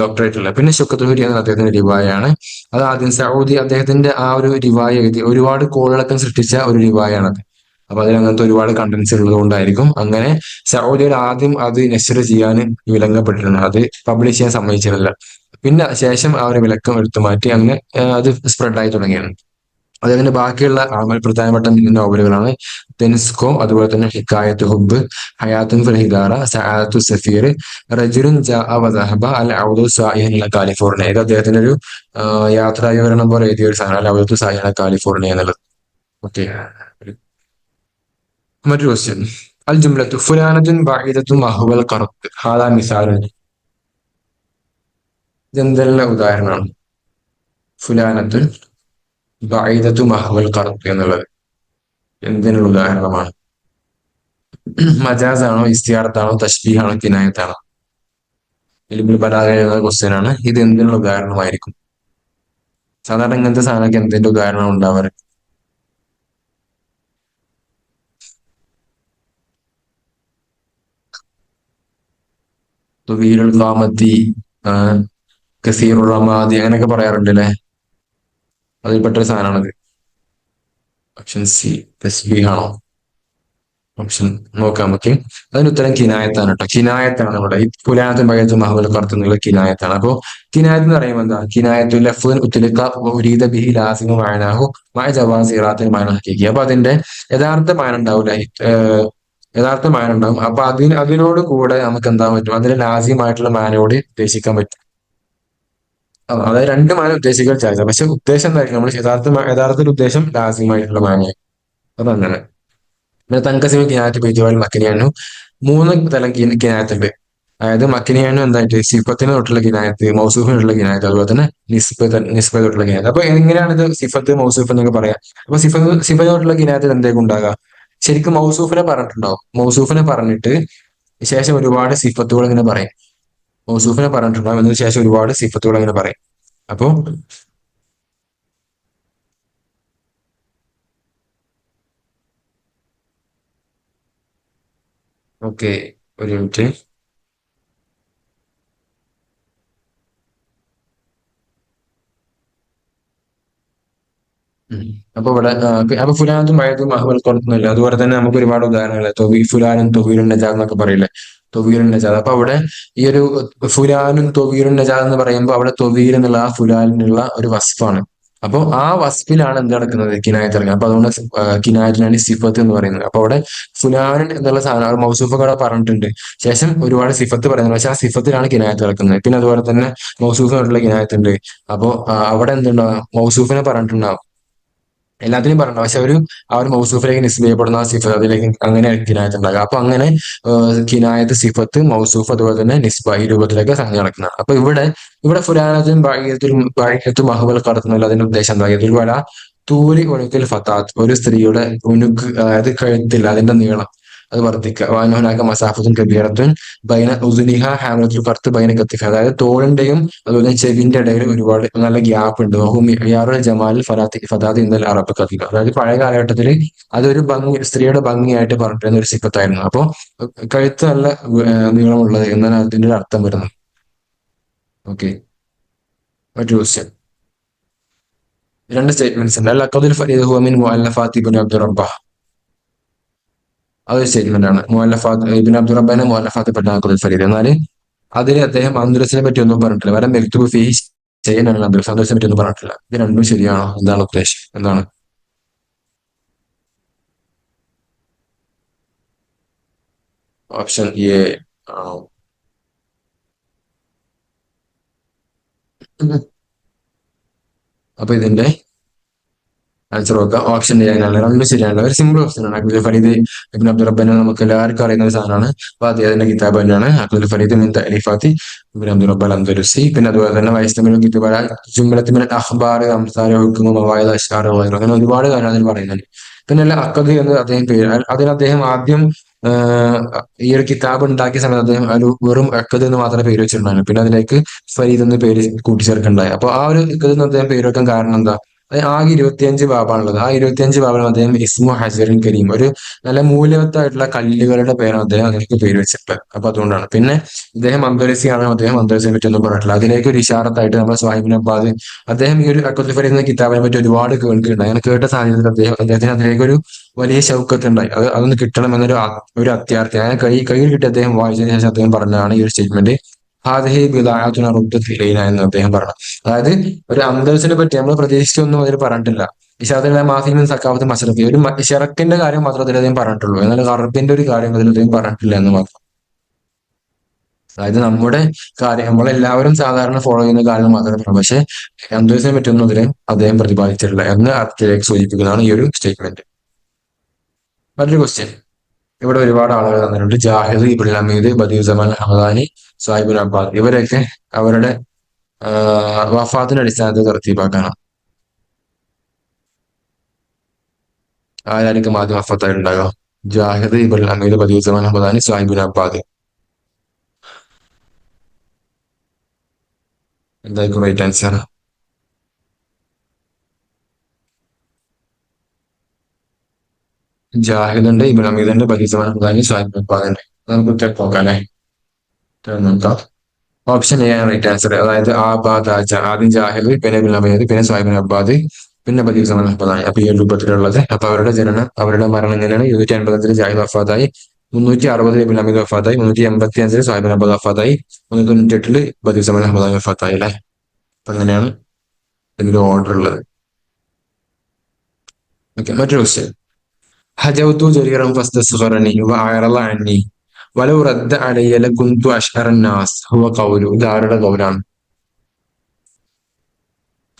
ഡോക്ടറേറ്റ് ഉള്ളത്. പിന്നെ ഷുക്കത്തുൽ ഹുരിയ എന്ന അദ്ദേഹത്തിന്റെ റിവായാണ്. അത് ആദ്യം സൗദി അദ്ദേഹത്തിന്റെ ആ ഒരു റിവായ എഴുതി ഒരുപാട് കോളിളക്കം സൃഷ്ടിച്ച ഒരു റിവായാണത്. അപ്പൊ അതിൽ അങ്ങനത്തെ ഒരുപാട് കണ്ടന്റ്സ് ഉള്ളത് കൊണ്ടായിരിക്കും അങ്ങനെ സൗദിയിൽ ആദ്യം അത് നശ്ർ ചെയ്യാൻ വിലങ്ങപ്പെട്ടിരുന്നത്. അത് പബ്ലിഷ് ചെയ്യാൻ സമ്മതിച്ചിരുന്നില്ല. പിന്നെ ശേഷം ആ ഒരു വിലക്കം എടുത്തു മാറ്റി അങ്ങനെ അത് സ്പ്രെഡ് ആയി തുടങ്ങിയാണ്. അദ്ദേഹത്തിന്റെ ബാക്കിയുള്ള പ്രധാനപ്പെട്ട നോവലുകളാണ് തെൻസ്കോ, അതുപോലെ തന്നെ ഹിക്കായത്ത് ഹുബ്, ഹയാത്തുൻ ഫിൽ ഹിദാറ, സആദത്തു സഫീർ, റജുലുൻ ജാഅ വദഹബ, അൽ ഔദു സായിഹൻ ഇല കാലിഫോർണിയ. ഇത് അദ്ദേഹത്തിന്റെ ഒരു യാത്രാ വിവരണം പോലെ എഴുതിയ ഒരു സാധനം, അൽ ഔദു സായിഹൻ ഇല കാലിഫോർണിയ എന്നുള്ളത്. ഓക്കെ, മറ്റൊരു ക്വസ്റ്റ്യൻ, അൽ ജുംലത്തു ഫുലാനത്തുൻ ബഈദത്തുൻ മഹ്വൽ ഖർത്ത് ഹാദാ മിസാലുൻ. ഇതെന്തെല്ലാം ഉദാഹരണമാണ്? ഫുലാനത്തുൻ ബഈദത്തു മഹ്വൽ ഖർത്ത് എന്നുള്ളത് എന്തിനുള്ള ഉദാഹരണമാണ്? മജാസാണോ, ഇസ്തിയാറത്താണോ, തശ്ബീഹാണോ, കിനായത്താണോ? ഇൽമുൽ ബലാഗ എന്ന ക്വസ്റ്റ്യൻ ആണ്. ഇത് എന്തിനുള്ള ഉദാഹരണമായിരിക്കും? സാധാരണ ഇങ്ങനത്തെ സാധനമൊക്കെ എന്തിന്റെ ഉദാഹരണം ഉണ്ടാവാറ്? തുവീലുൽ ഖാമത്തി, കസീറുർ റമാദി അങ്ങനെയൊക്കെ പറയാറുണ്ട് അല്ലെ. അതിൽപ്പെട്ട ഒരു സാധനമാണത്. ഓപ്ഷൻ സി തസ്ബീഹാണോ? ഓപ്ഷൻ നോക്കാം നമുക്ക്. അതിന് ഉത്തരം കിനായത്താണ് കേട്ടോ. കിനായത്താണ് ഇവിടെ ഈ പുലാനത്തും പകയത്തും മഹബൽ കറുത്തുന്നുള്ള കിനായത്താണ്. അപ്പോ കിനായത്ത് എന്ന് പറയുമ്പോൾ എന്താ? കിനായത്തു ലഫ്ദുൻ ഉത്ലിഖ ഉരീദ ബിഹി ലാസിമു മഅനാഹു മഅ ജവാസി ഇറാത്തിൽ മഅന ഹഖീഖി. അപ്പൊ അതിന്റെ യഥാർത്ഥ മഅന ഉണ്ടാവില്ല, യഥാർത്ഥ മഅന ഉണ്ടാവും. അപ്പൊ അതിനോട് കൂടെ നമുക്ക് എന്താ പറ്റും? അതിന് ലാസിമായിട്ടുള്ള മഅനയോട് ഉദ്ദേശിക്കാൻ പറ്റും. അതായത് രണ്ട് മഅന ഉദ്ദേശിക്കാൻ സാധിക്കും. പക്ഷെ ഉദ്ദേശം എന്തായിരിക്കും? നമ്മൾ യഥാർത്ഥത്തിൽ ഉദ്ദേശം ലാസിമായിട്ടുള്ള മഅനയായി. അതങ്ങനെ. പിന്നെ തങ്കസിമ കിനായത്ത് ബിജുവാൽ മക്കിനിയാനു മൂന്ന് തരം കിനായത്തുണ്ട്. അതായത് മക്കിനിയാനു എന്തായിട്ട് സിഫത്തിന് തൊട്ടുള്ള കിനായത്ത്, മൗസൂഫിനുള്ള കിനായത്ത്, അതുപോലെ തന്നെ നിസ്ബ തൊട്ടുള്ള കിനായത്ത്. അപ്പൊ എങ്ങനെയാണ് ഇത് സിഫത്ത് മൗസൂഫ് എന്നൊക്കെ പറയാം? അപ്പൊ സിഫത്തോട്ടുള്ള കിനായത്തിൽ എന്തേക്കും ഉണ്ടാകുക? ശരിക്കും മൗസൂഫിനെ പറഞ്ഞിട്ടുണ്ടാവും. മൗസൂഫിനെ പറഞ്ഞിട്ട് ശേഷം ഒരുപാട് സിഫത്തുകൾ ഇങ്ങനെ പറയും. മൗസൂഫിനെ പറഞ്ഞിട്ടുണ്ടാവും, എന്നതിന് ശേഷം ഒരുപാട് സിഫത്തുകൾ ഇങ്ങനെ പറയും. അപ്പോ ഓക്കെ, ഒരു മിനിറ്റ്. ഉം. അപ്പൊ ഇവിടെ അപ്പൊ ഫുലാനും മഴത്തും അഹ്വൽ കൊടുക്കുന്നില്ല. അതുപോലെ തന്നെ നമുക്ക് ഒരുപാട് ഉദാഹരണങ്ങൾ ഫുലാനും തൊഹീലും നജാബ് എന്നൊക്കെ പറയില്ലേ. തൊവീറുൻ നജാദ്. അപ്പൊ അവിടെ ഈ ഒരു ഫുലാനും തൊവീറുൻ നജാദ് എന്ന് പറയുമ്പോൾ അവിടെ തൊവീർ എന്നുള്ള ആ ഫുലാലിനുള്ള ഒരു വസ്ഫാണ്. അപ്പൊ ആ വസ്ഫിലാണ് എന്ത് നടക്കുന്നത്, കിനായത്ത് ഇറങ്ങുന്നത്. അപ്പൊ അതുകൊണ്ട് കിനായത്തിനാണ് സിഫത്ത് എന്ന് പറയുന്നത്. അപ്പൊ അവിടെ ഫുലാൻ എന്നുള്ള സാധനം ആ മൗസൂഫൊക്കെ അവിടെ പറഞ്ഞിട്ടുണ്ട്. ശേഷം ഒരുപാട് സിഫത്ത് പറയുന്നത്, പക്ഷെ ആ സിഫത്തിലാണ് കിനായത്ത് കിടക്കുന്നത്. പിന്നെ അതുപോലെ തന്നെ മൗസൂഫായിട്ടുള്ള കിനായത്ത് ഉണ്ട്. അപ്പോ അവിടെ എന്തുണ്ടാവും, മൗസൂഫിനെ പറഞ്ഞിട്ടുണ്ടാവും, എല്ലാത്തിനും പറയണ്ട, പക്ഷെ ആ ഒരു മൗസൂഫിലേക്ക് നിസ്ബ ചെയ്യപ്പെടുന്ന ആ സിഫത്ത് അതിലേക്ക് അങ്ങനെ കിനായത്ത് ഉണ്ടാകുക. അപ്പൊ അങ്ങനെ കിനായത്ത്, സിഫത്ത്, മൗസൂഫ് അതുപോലെ തന്നെ നിസ്ബ ഈ രൂപത്തിലേക്ക് സംഖ്യ നടക്കുന്നതാണ്. അപ്പൊ ഇവിടെ ഫുലാനത്തും ബാഹ്യത്തും മഹബൽ കടത്തുന്നില്ല. അതിന്റെ ഉദ്ദേശം എന്താ, ഇതിൽ വല തൂലി ഒഴുക്കൽ ഫത്താത്ത്, ഒരു സ്ത്രീയുടെ ഉനുക്ക്, അതായത് കഴുത്തിൽ അതിന്റെ നീളം അത് വർദ്ധിക്കുക. വാനോനാക്ക മസാഫത്തും കബീറത്തുൻ ബൈന ഉസുനിഹ ഹാമലത്തുൽ ഫർത്ത് ബൈന കത്തിഫ, അതായത് തോളിന്റെയും അതുപോലെ ചെവിന്റെ ഇടയിൽ ഒരുപാട് നല്ല ഗ്യാപ്പ് ഉണ്ട്. യാറുൽ ജമാലിൽ ഫതാദ് ഇന്നൽ അറബ് കത്തിക, അതായത് പഴയ കാലഘട്ടത്തിൽ അതൊരു ഭംഗി, സ്ത്രീയുടെ ഭംഗിയായിട്ട് പറഞ്ഞിരുന്ന ഒരു സിഫത്തായിരുന്നു. അപ്പോ കഴുത്ത് നല്ല നീളമുള്ളത് എന്നാണ് അതിന്റെ ഒരു അർത്ഥം വരുന്നത്. ഓക്കെ, മറ്റു ക്വസ്റ്റ്യൻ. രണ്ട് സ്റ്റേറ്റ്മെന്റ്സ് ഉണ്ട്. അൽ അഖദുൽ ഫരീദ് ഹുവ മിൻ മുഅല്ലഫാത്തി ഇബ്നു അബ്ദുർ റബ്ബഹ്, അതൊരു സ്റ്റേറ്റ്മെന്റ് ആണ്. മുഅല്ലഫാത്ത് ഇബ്നു അബ്ദുർ റബ്ബിന്റെ മുഅല്ലഫാത്തിൽ പെട്ട അഖദുൽ ഫരീദ്. എന്നാൽ അതിൽ അദ്ദേഹം അന്തരസിനെ പറ്റി ഒന്നും പറഞ്ഞിട്ടില്ല. വരം മെക്തുബ് ഫീഹി ചെയ്യാനാണ് അന്തരസിനെ പറ്റി ഒന്നും പറഞ്ഞിട്ടില്ല. ഇത് രണ്ടും ശരിയാണോ, എന്താണ് ഉദ്ദേശം, എന്താണ്? ഓപ്ഷൻ എ ആണോ? അപ്പൊ ഇതിന്റെ ആൻസർ നോക്കാം. ഓപ്ഷൻ എ ആണ്, രണ്ടും ശരിയാണ്. ഒരു സിമ്പിൾ ക്വസ്റ്റൻ ആണ്. അഖ്ലുൽ ഫരീദ് ഇബ്നു അബ്ദുർ റബ്ബിനെ നമുക്ക് എല്ലാവർക്കും അറിയുന്ന ഒരു സാധനമാണ്. അപ്പൊ അദ്ദേഹത്തിന്റെ കിതാബ് തന്നെയാണ് അഖ്ലുൽ ഫരീദ് മിൻ തഅലിഫാത്തി ഇബ്നു അബ്ദുർ റബ്ബ് അൽ അൻദലുസി. പിന്നെ അതുപോലെ തന്നെ വൈസ്തമിൽ കിതാബ് ജുംലത്ത് മിനൽ അഖ്ബാർ അംസാൽ ഹുക്മ മവാഇദ് അശ്ആർ വഗൈറ, അങ്ങനെ ഒരുപാട് കാര്യം അതിൽ പറയുന്നുണ്ട്. പിന്നെ അല്ല അഖദ് എന്ന് അദ്ദേഹം പേര്, അതിന് അദ്ദേഹം ആദ്യം ഈ ഒരു കിതാബ് ഉണ്ടാക്കിയ സമയത്ത് അദ്ദേഹം ഒരു വെറും അഖദ് എന്ന് മാത്രമേ പേര് വെച്ചിട്ടുണ്ടായിരുന്നു. പിന്നെ അതിലേക്ക് ഫരീദ് എന്ന് പേര് കൂട്ടിച്ചേർക്കുണ്ടായി. അപ്പൊ ആ ഒരു അഖദ് എന്ന് അദ്ദേഹം പേര് വെക്കാൻ കാരണം എന്താ, അത് ആകെ 25 ബാബാണുള്ളത്. ആ 25 ബാബിലും അദ്ദേഹം ഇസ്മു ഹസറിൻ കരീം, ഒരു നല്ല മൂല്യവത്തായിട്ടുള്ള കല്ലുകളുടെ പേരാണ് അദ്ദേഹം അതിലേക്ക് പേര് വെച്ചിട്ടുള്ളത്. അപ്പൊ അതുകൊണ്ടാണ്. പിന്നെ ഇദ്ദേഹം അന്തരസിയാണ്, അദ്ദേഹം അന്തരസിനെ പറ്റി ഒന്നും പറഞ്ഞിട്ടില്ല. അതിലേക്ക് ഒരു ഇഷാറത്തായിട്ട് നമ്മുടെ സ്വാഹിബിൻ അബ്ബാദ് അദ്ദേഹം ഈ ഒരു അഖദുൽ ഫരീദ് എന്ന കിതാബിനെ പറ്റി ഒരുപാട് കേൾക്കുന്നുണ്ട്. അങ്ങനെ കേട്ട സാഹചര്യത്തിൽ അദ്ദേഹത്തിന് അതിലേക്ക് ഒരു വലിയ ശൗക്കത്ത് ഉണ്ടായി. അതൊന്ന് കിട്ടണം എന്നൊരു ഒരു അത്യാർത്ഥി, അങ്ങനെ കയ്യിൽ കിട്ടി അദ്ദേഹം വായിച്ചതിന് ശേഷം അദ്ദേഹം പറഞ്ഞതാണ് ഈ ഒരു സ്റ്റേറ്റ്മെന്റ്, ഹാദിഹി ബിദാഅത്തുന റുദ്ദത് ഇലൈന എന്ന് അദ്ദേഹം പറഞ്ഞു. അതായത് ഒരു അന്തരിച്ചിനെ പറ്റി നമ്മൾ പ്രതീക്ഷിച്ചൊന്നും അതിൽ പറഞ്ഞിട്ടില്ല. ഇഷാദിലെ മാഫിമിൻ സക്കാവത്ത് മഷറഫി, ഒരു ഷിറക്കിന്റെ കാര്യം മാത്രം അതിൽ അദ്ദേഹം പറഞ്ഞിട്ടുള്ളൂ. എന്നാൽ ഗർബിന്റെ ഒരു കാര്യം അതിൽ അദ്ദേഹം പറഞ്ഞിട്ടില്ല എന്ന് മാത്രം. അതായത് നമ്മുടെ കാര്യം നമ്മളെല്ലാവരും സാധാരണ ഫോളോ ചെയ്യുന്ന കാര്യം മാത്രമേ പറഞ്ഞു, പക്ഷെ അന്തരിച്ചിനെ പറ്റിയൊന്നും അതിൽ അദ്ദേഹം പ്രതിപാദിച്ചിട്ടില്ല എന്ന് അർത്ഥത്തിലേക്ക് സൂചിപ്പിക്കുന്നതാണ് ഈ ഒരു സ്റ്റേറ്റ്മെന്റ്. മറ്റൊരു ക്വസ്റ്റ്യൻ ഇവിടെ ഒരുപാട് ആളുകൾ തന്നിട്ടുണ്ട്. ജാഹിദ്, ഇബ്നുൽ ഹമീദ്, ബദിയുസ്സമാൻ ഹമദാനി, സാഹിബുൽ അബ്ബാദ്, ഇവരൊക്കെ അവരുടെ വഫാത്തിന്റെ അടിസ്ഥാനത്തിൽ തർത്തീബാക്കണം. ആരായിരിക്കും ആദ്യം വഫാത്തായിട്ടുണ്ടാകുക? ജാഹിദ്, ഇബ്നുൽ ഹമീദ്, ബദിയുസ്സമാൻ ഹമദാനി, സാഹിബുൽ അബ്ബാദ്. എന്തായിരിക്കും റൈറ്റ് ആൻസർ? ജാഹിദ് ഉണ്ട്, ഇബ്നുൽ ഹമീദ് ഉണ്ട്, ബദിയുസ്സമാൻ ഹമദാനി, സാഹിബുൽ അബ്ബാദ് ഉണ്ട്. നമുക്ക് ഉത്തരം നോക്കാം അല്ലെ? ഉത്തരം നോക്കാം. ഓപ്ഷൻ എ ആണ് റൈറ്റ് ആൻസർ. അതായത് ആദ്യം ജാഹിദ്, പിന്നെ ഇബ്നുൽ ഹമീദ്, പിന്നെ സാഹിബുൽ അബ്ബാദ്, പിന്നെ ബദിയുസ്സമാൻ ഹമദാനി. അപ്പൊ ഈ ഒരു രൂപത്തിലുള്ളത്. അപ്പൊ അവരുടെ മരണം എങ്ങനെയാണ്? 285 ജാഹിദ് വഫാത്തായി, 360 ഇബ്നുൽ ഹമീദ് വഫാത്തായി, 385 സാഹിബുൽ അബ്ബാദ് വഫാത്തായി, 398 ബദിയുസ്സമാൻ ഹമദാനി വഫാത്തായി അല്ലെ? അപ്പൊ അങ്ങനെയാണ് ഇതിന്റെ ഓർഡർ ഉള്ളത്. ഓക്കെ, മറ്റൊരു ക്വസ്റ്റ്യൻ. ഹജൗതു ജരീറൻ ഫസ്തസ്ഗറനി വഅറള അന്നി വലൗ റദ്ദ അലയ്യ ലകുന്തു അഷ്അറൻ നാസ് ഹുവ ഖൗലു, ഇത് ആരുടെ ഖൗലാണ്?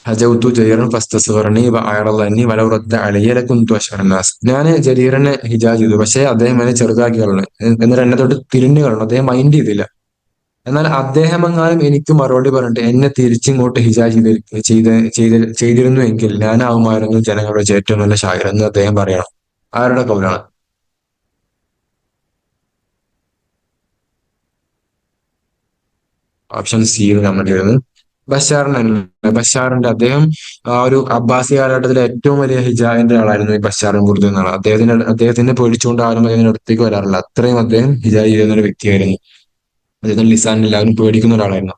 ഹജൗതു ജരീറൻ ഫസ്തസ്ഗറനി വഅറള അന്നി വലൗ റദ്ദ അലയ്യ ലകുന്തു അഷ്അറൻ നാസ്, ഞാൻ ജരീറിനെ ഹിജാസ് ചെയ്തു, പക്ഷേ അദ്ദേഹം എന്നെ ചെറുതാക്കി കളഞ്ഞു, എന്നിട്ട് എന്നെ തൊട്ട് തിരിഞ്ഞു കളഞ്ഞു, അദ്ദേഹം മൈൻഡ് ചെയ്തില്ല. എന്നാൽ അദ്ദേഹം എങ്ങാനും എനിക്ക് മറുപടി പറഞ്ഞിട്ട് എന്നെ തിരിച്ചിങ്ങോട്ട് ഹിജാസ് ചെയ്തിരുന്നു എങ്കിൽ ഞാനാവുമായിരുന്നു ജനങ്ങളുടെ വെച്ച് ഏറ്റവും നല്ല ഷായർ എന്ന് അദ്ദേഹം പറയണം. ആരുടെ കൗലാണ്? ഓപ്ഷൻ സി കമന്റ് ചെയ്തത് ബഷാറിനല്ല. ബഷാറിന്റെ അദ്ദേഹം ആ ഒരു അബ്ബാസി കാലഘട്ടത്തിലെ ഏറ്റവും വലിയ ഹിജാബിന്റെ ആളായിരുന്നു ഈ ബഷാറും കുർദു എന്നാണ്. അദ്ദേഹത്തിന് പേടിച്ചുകൊണ്ട് ആരും അതിന്റെ അടുത്തേക്ക് വരാറില്ല. അത്രയും അദ്ദേഹം ഹിജാബ് ചെയ്യുന്ന ഒരു വ്യക്തിയായിരുന്നു. അദ്ദേഹത്തിന്റെ ലിസാനിൽ എല്ലാവരും പേടിക്കുന്ന ഒരാളായിരുന്നു.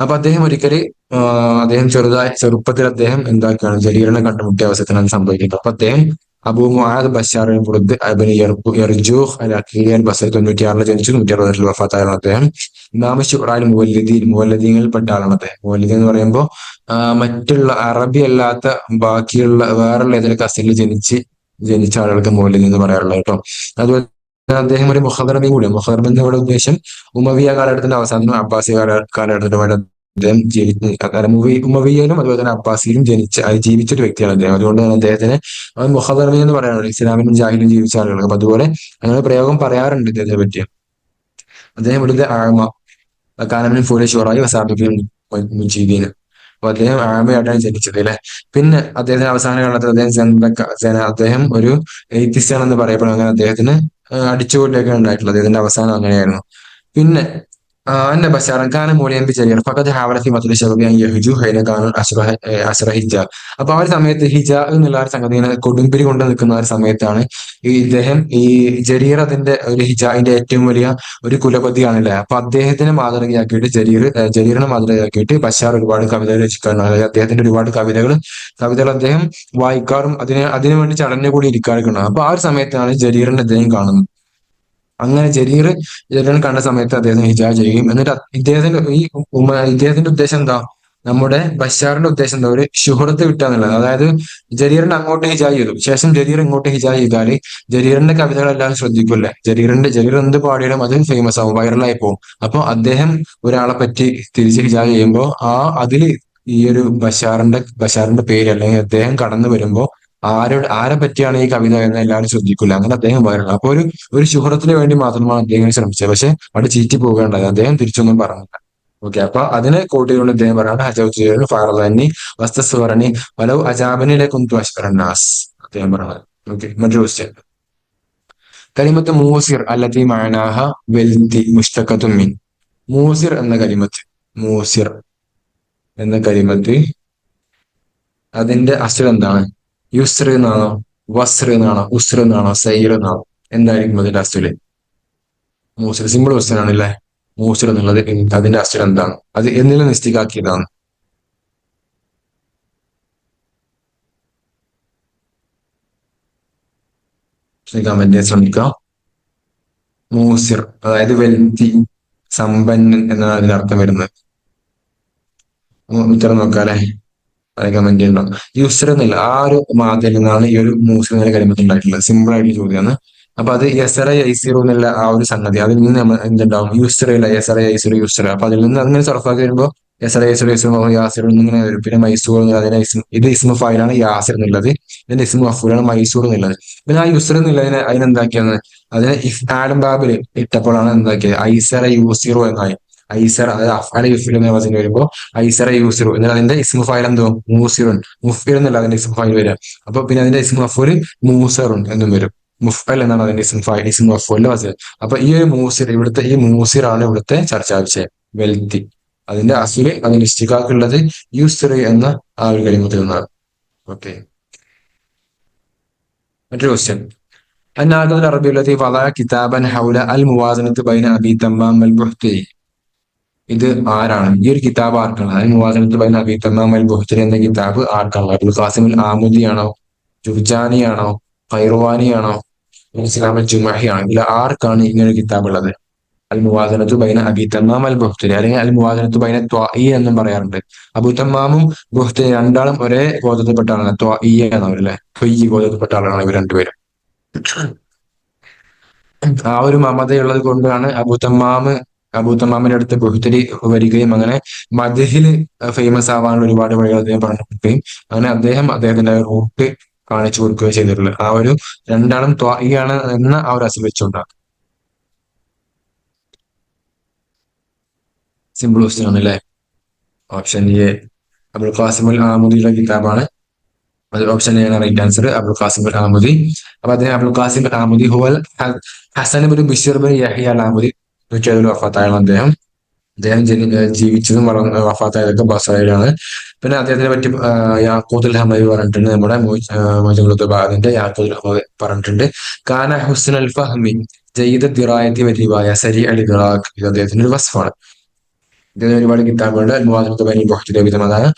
അപ്പൊ അദ്ദേഹം ഒരിക്കല് അദ്ദേഹം ചെറുപ്പത്തിൽ അദ്ദേഹം എന്താക്കുകയാണ്, ജലീലിനെ കണ്ടുമുട്ടിയ അവസരത്തിലാണ് സംഭവിക്കുന്നത്. അപ്പൊ അദ്ദേഹം അബൂ മുആദ് ബശാർ ബുർദ് ഇബ്നു യർജൂഹ് അൽ അഖീലി അൽ ബസരി 96 ജനിച്ചു, 160 വഫാത്തായ അദ്ദേഹം. ഇമാം ശുഅറൽ മുവല്ലിദീങ്ങളിൽപ്പെട്ട ആളാണ് അദ്ദേഹം. മുവല്ലിദീൻ എന്ന് പറയുമ്പോൾ മറ്റുള്ള അറബി അല്ലാത്ത ബാക്കിയുള്ള വേറെയുള്ള ഏതെങ്കിലും കസലിൽ ജനിച്ച ആളുകൾക്ക് മുവല്ലിദീൻ എന്ന് പറയാറുള്ളത് കേട്ടോ. അതുപോലെ അദ്ദേഹം ഒരു മുഹദ്റമി കൂടിയാണ്. മുഹദ്റം എന്നവിടെ ഉദ്ദേശം ഉമവിയ കാലഘട്ടത്തിന്റെ അവസാനം അബ്ബാസിയ കാലഘട്ടത്തിലുമായിട്ട് അദ്ദേഹം ഉമവിയയിലും അതുപോലെ തന്നെ അബ്ബാസിയിലും ജീവിച്ച ഒരു വ്യക്തിയാണ് അദ്ദേഹം. അതുകൊണ്ട് തന്നെ അദ്ദേഹത്തിന് അവൻ മുഹദ്റമി എന്ന് പറയാറുണ്ട് ഇസ്ലാമിലും ജാഹിലും ജീവിച്ച ആളുകൾക്ക്. അപ്പൊ അതുപോലെ അങ്ങനെ പ്രയോഗം പറയാറുണ്ട് ഇദ്ദേഹത്തെ പറ്റി. അദ്ദേഹം ഇവിടുത്തെ ആഴ്മ കാലമിൻ ഫൂലേശ്വറായി വസാബിക്കും മുജീദീന്. അപ്പൊ അദ്ദേഹം ആമയായിട്ടാണ് ജനിച്ചത് അല്ലെ. പിന്നെ അദ്ദേഹത്തിന്റെ അവസാന കാലത്ത് അദ്ദേഹം ഒരു എയ്ത്തിസ്റ്റ് ആണെന്ന് പറയപ്പെടും. അങ്ങനെ അദ്ദേഹത്തിന് അടിച്ചുകൊണ്ടൊക്കെ ഉണ്ടായിട്ടുള്ളത് അദ്ദേഹത്തിന്റെ അവസാനം അങ്ങനെയായിരുന്നു. പിന്നെ അന്ന ബശാറൻ കാന മൂലയം ബിജരീർ ഫഖദ് ഹാവല ഫി മത്ലി ശബബി അൻ യഹ്ജു ഹൈന കാനു അസ്റ ഹിജ. അപ്പൊ ആ ഒരു സമയത്ത് ഹിജ എന്നുള്ള ഒരു സംഗതി കൊടുമ്പിരി കൊണ്ട് നിൽക്കുന്ന ഒരു സമയത്താണ് ഇദ്ദേഹം ഈ ജരീർ അതിന്റെ ഒരു ഹിജാന്റെ ഏറ്റവും വലിയ ഒരു കുലപതിയാണല്ലേ. അപ്പൊ അദ്ദേഹത്തിനെ മാതൃകയാക്കിയിട്ട് ജരീറിനെ മാതൃകയാക്കിയിട്ട് ബഷാർ ഒരുപാട് കവിതകൾ രചിക്കാറുണ്ട്. അതായത് അദ്ദേഹത്തിന്റെ ഒരുപാട് കവിതകൾ അദ്ദേഹം വായിക്കാറും അതിനു വേണ്ടി ചടഞ്ഞു കൂടി ഇരിക്കാറൊക്കെ ഉണ്ട്. അപ്പൊ ആ ഒരു സമയത്താണ് ജരീറിനെ അദ്ദേഹം കാണുന്നത്. അങ്ങനെ ജരീർ കണ്ട സമയത്ത് അദ്ദേഹം ഹിജാബ് ചെയ്യുകയും എന്നിട്ട് ഇദ്ദേഹത്തിന്റെ ഉദ്ദേശം എന്താ, നമ്മുടെ ബഷാറിന്റെ ഉദ്ദേശം എന്താ, ഒരു ശുഹൃത്ത് കിട്ടുക എന്നുള്ളത്. അതായത് ജരീറിന്റെ അങ്ങോട്ട് ഹിജാബ് ചെയ്തു, ശേഷം ജരീർ ഇങ്ങോട്ട് ഹിജാബ് ചെയ്താല് ജരീറിന്റെ കവിതകൾ എല്ലാവരും ശ്രദ്ധിക്കില്ലേ. ജരീർ എന്ത് പാടിയാലും അത് ഫേമസ് ആവും, വൈറലായി പോകും. അപ്പൊ അദ്ദേഹം ഒരാളെ പറ്റി തിരിച്ച് ഹിജാബ് ചെയ്യുമ്പോൾ അതിൽ ഈ ഒരു ബഷാറിന്റെ പേര് അല്ലെങ്കിൽ അദ്ദേഹം കടന്നു വരുമ്പോ ആരെ പറ്റിയാണ് ഈ കവിത എന്ന് എല്ലാവരും ശ്രദ്ധിക്കില്ല. അങ്ങനെ അദ്ദേഹം വരണം. അപ്പൊ ഒരു ശുഹൃത്തിന് വേണ്ടി മാത്രമാണ് അദ്ദേഹം ശ്രമിച്ചത്. പക്ഷെ അവിടെ ചീറ്റി പോകേണ്ടത്, അദ്ദേഹം തിരിച്ചൊന്നും പറഞ്ഞില്ല. ഓക്കെ, അപ്പൊ അതിനെ കൂട്ടിക്കൊണ്ട് ഇദ്ദേഹം പറയാണ് ഹജൗനി ഫാറനി വസ്തുസ്വറണി വലൗ അജാബനിലെ കുന്തു അഷ്റന്നാസ് അദ്ദേഹം പറഞ്ഞത്. ഓക്കെ, മറ്റൊരു ക്വസ്റ്റ്യൻ. കലിമത്ത് മൂസിർ അല്ലത്തി മഅനാഹ വെൽത്തി മുഷ്തഖത്തും മിൻ. മൂസിർ എന്ന കലിമത്ത് അതിന്റെ അസ്ൽ എന്താണ്? യുസ്ർ എന്നാണോ, വസ്ർ എന്നാണോ, ഉസ്ർ എന്നാണോ, സൈർ എന്നാണോ? എന്തായിരിക്കും അതിന്റെ അസ്ല്? മൂസിർ. സിമ്പിൾ ക്വസ്റ്റ്യൻ ആണല്ലേ. മൂസിർ എന്നുള്ളത് അതിന്റെ അസ്ൽ എന്താണ്? അത് എന്നിൽ നിശ്ചയിക്കാക്കിയതാണ്. കമന്റ് ശ്രമിക്കാം. മൂസിർ അതായത് വെൽത്തി, സമ്പന്നൻ എന്നാണ് അതിന് അർത്ഥം വരുന്നത്. ഉത്തരം നോക്കാം അല്ലെ. അത് കമന്റ് ചെയ്യണം. യുസ്ര എന്നില്ല ആ ഒരു മാതയിൽ നിന്നാണ് ഈ ഒരു മൂസിർ എന്ന കരിമത്ത് ഉണ്ടായിട്ടുള്ളത്. സിമ്പിൾ ആയിട്ടുള്ള ചോദ്യമാണ്. അപ്പൊ അത് യസറ യൈസിറു എന്നുള്ള ആ ഒരു സംഗതി, അതിൽ നിന്ന് നമ്മൾ എന്തുണ്ടാവും? യുസ്ര ഇല്ല, യസറ യൈസിറു യുസ്ര. അപ്പൊ അതിൽ നിന്ന് അങ്ങനെ സർഫാക്കി വരുമ്പോൾ യസറ യൈസിറു യസുറു യാസിർ എന്നിങ്ങനെ വരും. പിന്നെ മൈസൂർ അതിന്റെ ഇത് ഇസ്മു ഫായിലാണ് യാസിർ എന്നുള്ളത്, ഇതിന്റെ ഇസ്മു മഫൂലാണ് മൈസൂർ എന്നുള്ളത്. പിന്നെ ആ യുസ്ര എന്നുള്ളതിനെ അതിനെന്താക്കിയാണ്, അതിനെ ഇഫ്ആലും ബാബിൽ ഇട്ടപ്പോഴാണ് എന്താക്കിയത് ഐസറ യൂസിറു എന്നായി. ഐസർ അതായത് അഫ്ആല യുഫ്ഇലു എന്ന വചനം വരുമ്പോൾ ഐസറ യൂസിറു എന്നാൽ അതിന്റെ ഇസ്മു ഫായിൽ എന്തോ മൂസിറുൻ, മുഫ്ഇൽ എന്നല്ല അതിന്റെ ഇസ്മു ഫായിൽ വരിക. അപ്പൊ പിന്നെ അതിന്റെ ഇസ്മു മഫൂൽ മൂസറുൻ എന്നും വരും. മുഫ്അൽ എന്നാണ് അതിന്റെ ഇസ്മു മഫൂലിന്റെ വചനം. അപ്പൊ ഈ ഒരു മൂസിർ, ഈ മൂസിറാണ് ഇവിടുത്തെ ചർച്ചാ വിഷയം. വെൽത്തി അതിന്റെ അസുല് അതിന്റെ ഇഷ്ടികാക്കുള്ളത് യുസ്ർ എന്ന ആ ഒരു കലിമത്തിൽ നിന്നാണ്. ഓക്കെ, മറ്റൊരു ക്വസ്റ്റ്യൻ. الناقد العربي الذي وضع كتابا حول الموازنة بين أبي تمام البحتري. ഇത് ആരാണ്? ഈ ഒരു കിതാബ് ആർക്കാണ്? അതിന് മുവാസനത്ത് ബൈന അബി തമാം അൽ ബുഹ്തരി എന്ന കിതാബ് ആർക്കാണ്? അബുൽ ഖാസിം അൽ ആമുദി ആണോ, ജുർജാനി ആണോ, ഖൈർവാനി ആണോ, ഇസ്ലാം അൽ ജുമഹി ആണോ? ഇതിൽ ആർക്കാണ് ഇങ്ങനെ ഒരു കിതാബ് ഉള്ളത്? അൽ മുവാസനത്തു ബൈന അബി തമാം അൽ ബുഹ്തരി അല്ലെങ്കിൽ അൽ മുവാസനത്തു ബൈന ത്വാഇ എന്നും പറയാറുണ്ട്. അബു തമാമും ബുഹ്തരി രണ്ടാളും ഒരേ ഗോത്രത്തിൽപ്പെട്ട ആളാണ്. ത്വാഇ ആണ് അവരല്ലേ, ത്വയ്യി ഗോത്രത്തിൽപ്പെട്ട ആളാണ് ഇവർ രണ്ടുപേരും. ആ ഒരു മമതയുള്ളത് കൊണ്ടാണ് അബൂതമാമിന്റെ അടുത്ത് ബുഹ്തരി വരികയും അങ്ങനെ മദ്ഹിൽ ഫേമസ് ആവാനുള്ള ഒരുപാട് വഴികൾ അദ്ദേഹം പറഞ്ഞിരിക്കുകയും അങ്ങനെ അദ്ദേഹത്തിന്റെ റൂട്ട് കാണിച്ചു കൊടുക്കുകയും ചെയ്തിട്ടുള്ളത്. ആ ഒരു രണ്ടാളും ത്വാഇയാണ് എന്ന ആ ഒരു അസൽ വെച്ചുകൊണ്ടാണ്. സിമ്പിൾ ക്വസ്റ്റ്യൻ ആണ് അല്ലേ. ഓപ്ഷൻ എ അബുൽ ഖാസിം അൽ ആമുദിയുടെ കിതാബാണ്. അത് ഓപ്ഷൻ എ ആണ് റൈറ്റ് ആൻസർ, അബുൽ ഖാസിം അൽ ആമുദി. അപ്പൊ അദ്ദേഹം അബുൽ ഖാസിം അൽ ആമുദി ഹുവൽ ഹസൻ ബിൻ ബിശ്ർ ബിൻ യഹ്യ അൽ ആമുദി 170 വഫാത്തായാണ് അദ്ദേഹം. ജീവിച്ചതും വഫാത്തായതൊക്കെ ബസറയിലാണ്. പിന്നെ അദ്ദേഹത്തിനെ പറ്റി യാഖൂത്തുൽ ഹമവി പറഞ്ഞിട്ടുണ്ട്. നമ്മുടെ മുഅ്ജമുൽ ബഅദിന്റെ യാഖൂത്തുൽ ഹമവി പറഞ്ഞിട്ടുണ്ട്. കാന ഹുസ്നുൽ ഫഹ്മി ജയ്യിദ ദിറായത്തി വരിവായ സരീഅൽ ഇദ്റാഖ്. ഇത് അദ്ദേഹത്തിന്റെ ഒരു വസ്ഫാണ്. ഇദ്ദേഹത്തിന് ഒരുപാട് കിതാബുകളുണ്ട്. അൽ മുവാസനത്തു ബൈനൽ ബുഹ്തരി വിധം, അതാണ്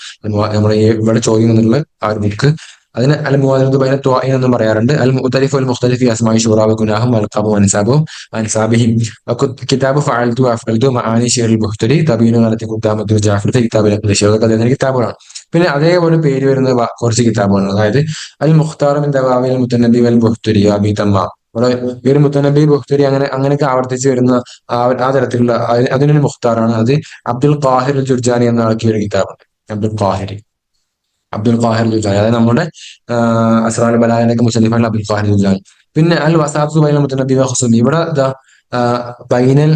നമ്മുടെ ഇവിടെ ചോദ്യം എന്നുള്ള ആ ഒരു ബുക്ക്. അതിന് അൽ മുവാദറത്തു ബൈന ത്വാഇൻ എന്നും പറയാറുണ്ട്. അൽ മുഖ്തലിഫ് വൽ മുഖ്തലിഫ് ഫി അസ്മാഇ ശുറാ വഗുനാഹും അൽഖാബും അൻസാബും അൻസാബിഹിം കിതാബ് ഫഅൽതു അഫ്അൽതു മആനി ശിഅൽ ബുഖ്തരി തബീനു ഗലത്തി ഖുദ്ദാമത്തു ജാഫിർ കിതാബിൽ അതൊക്കെ അദ്ദേഹത്തിന്റെ കിതാബുകളാണ്. പിന്നെ അതേപോലെ പേര് വരുന്ന കുറച്ച് കിതാബുകളാണ്. അതായത് അൽ മുഖ്താർ മിൻ ദവാവിൽ മുത്തനബി വൽ ബുഖ്തരി അബി തമ്മാം. ഇവിടെ ഈ ഒരു മുത്തനബി ബുഖ്തരി അങ്ങനെയൊക്കെ ആവർത്തിച്ച് വരുന്ന ആ തരത്തിലുള്ള അതിനൊരു മുഖ്താറാണ്. അത് അബ്ദുൽ ഖാഹിർ ജുർജാനി എന്ന ആൾക്കിയ ഒരു കിതാബുണ്ട്. അബ്ദുൽ ഖാഹിർ ജുർജാനി, അതായത് നമ്മുടെ അസ്റാറുൽ ബലാഗിന്റെ മുസന്നിഫാണ് അബ്ദുൽ ഖാഹിർ ജുർജാനി. പിന്നെ അൽ വസാത്തു ബൈനൽ മുത്തനബി വ ഖുസ്മി, ഇവിടെ ബൈനൽ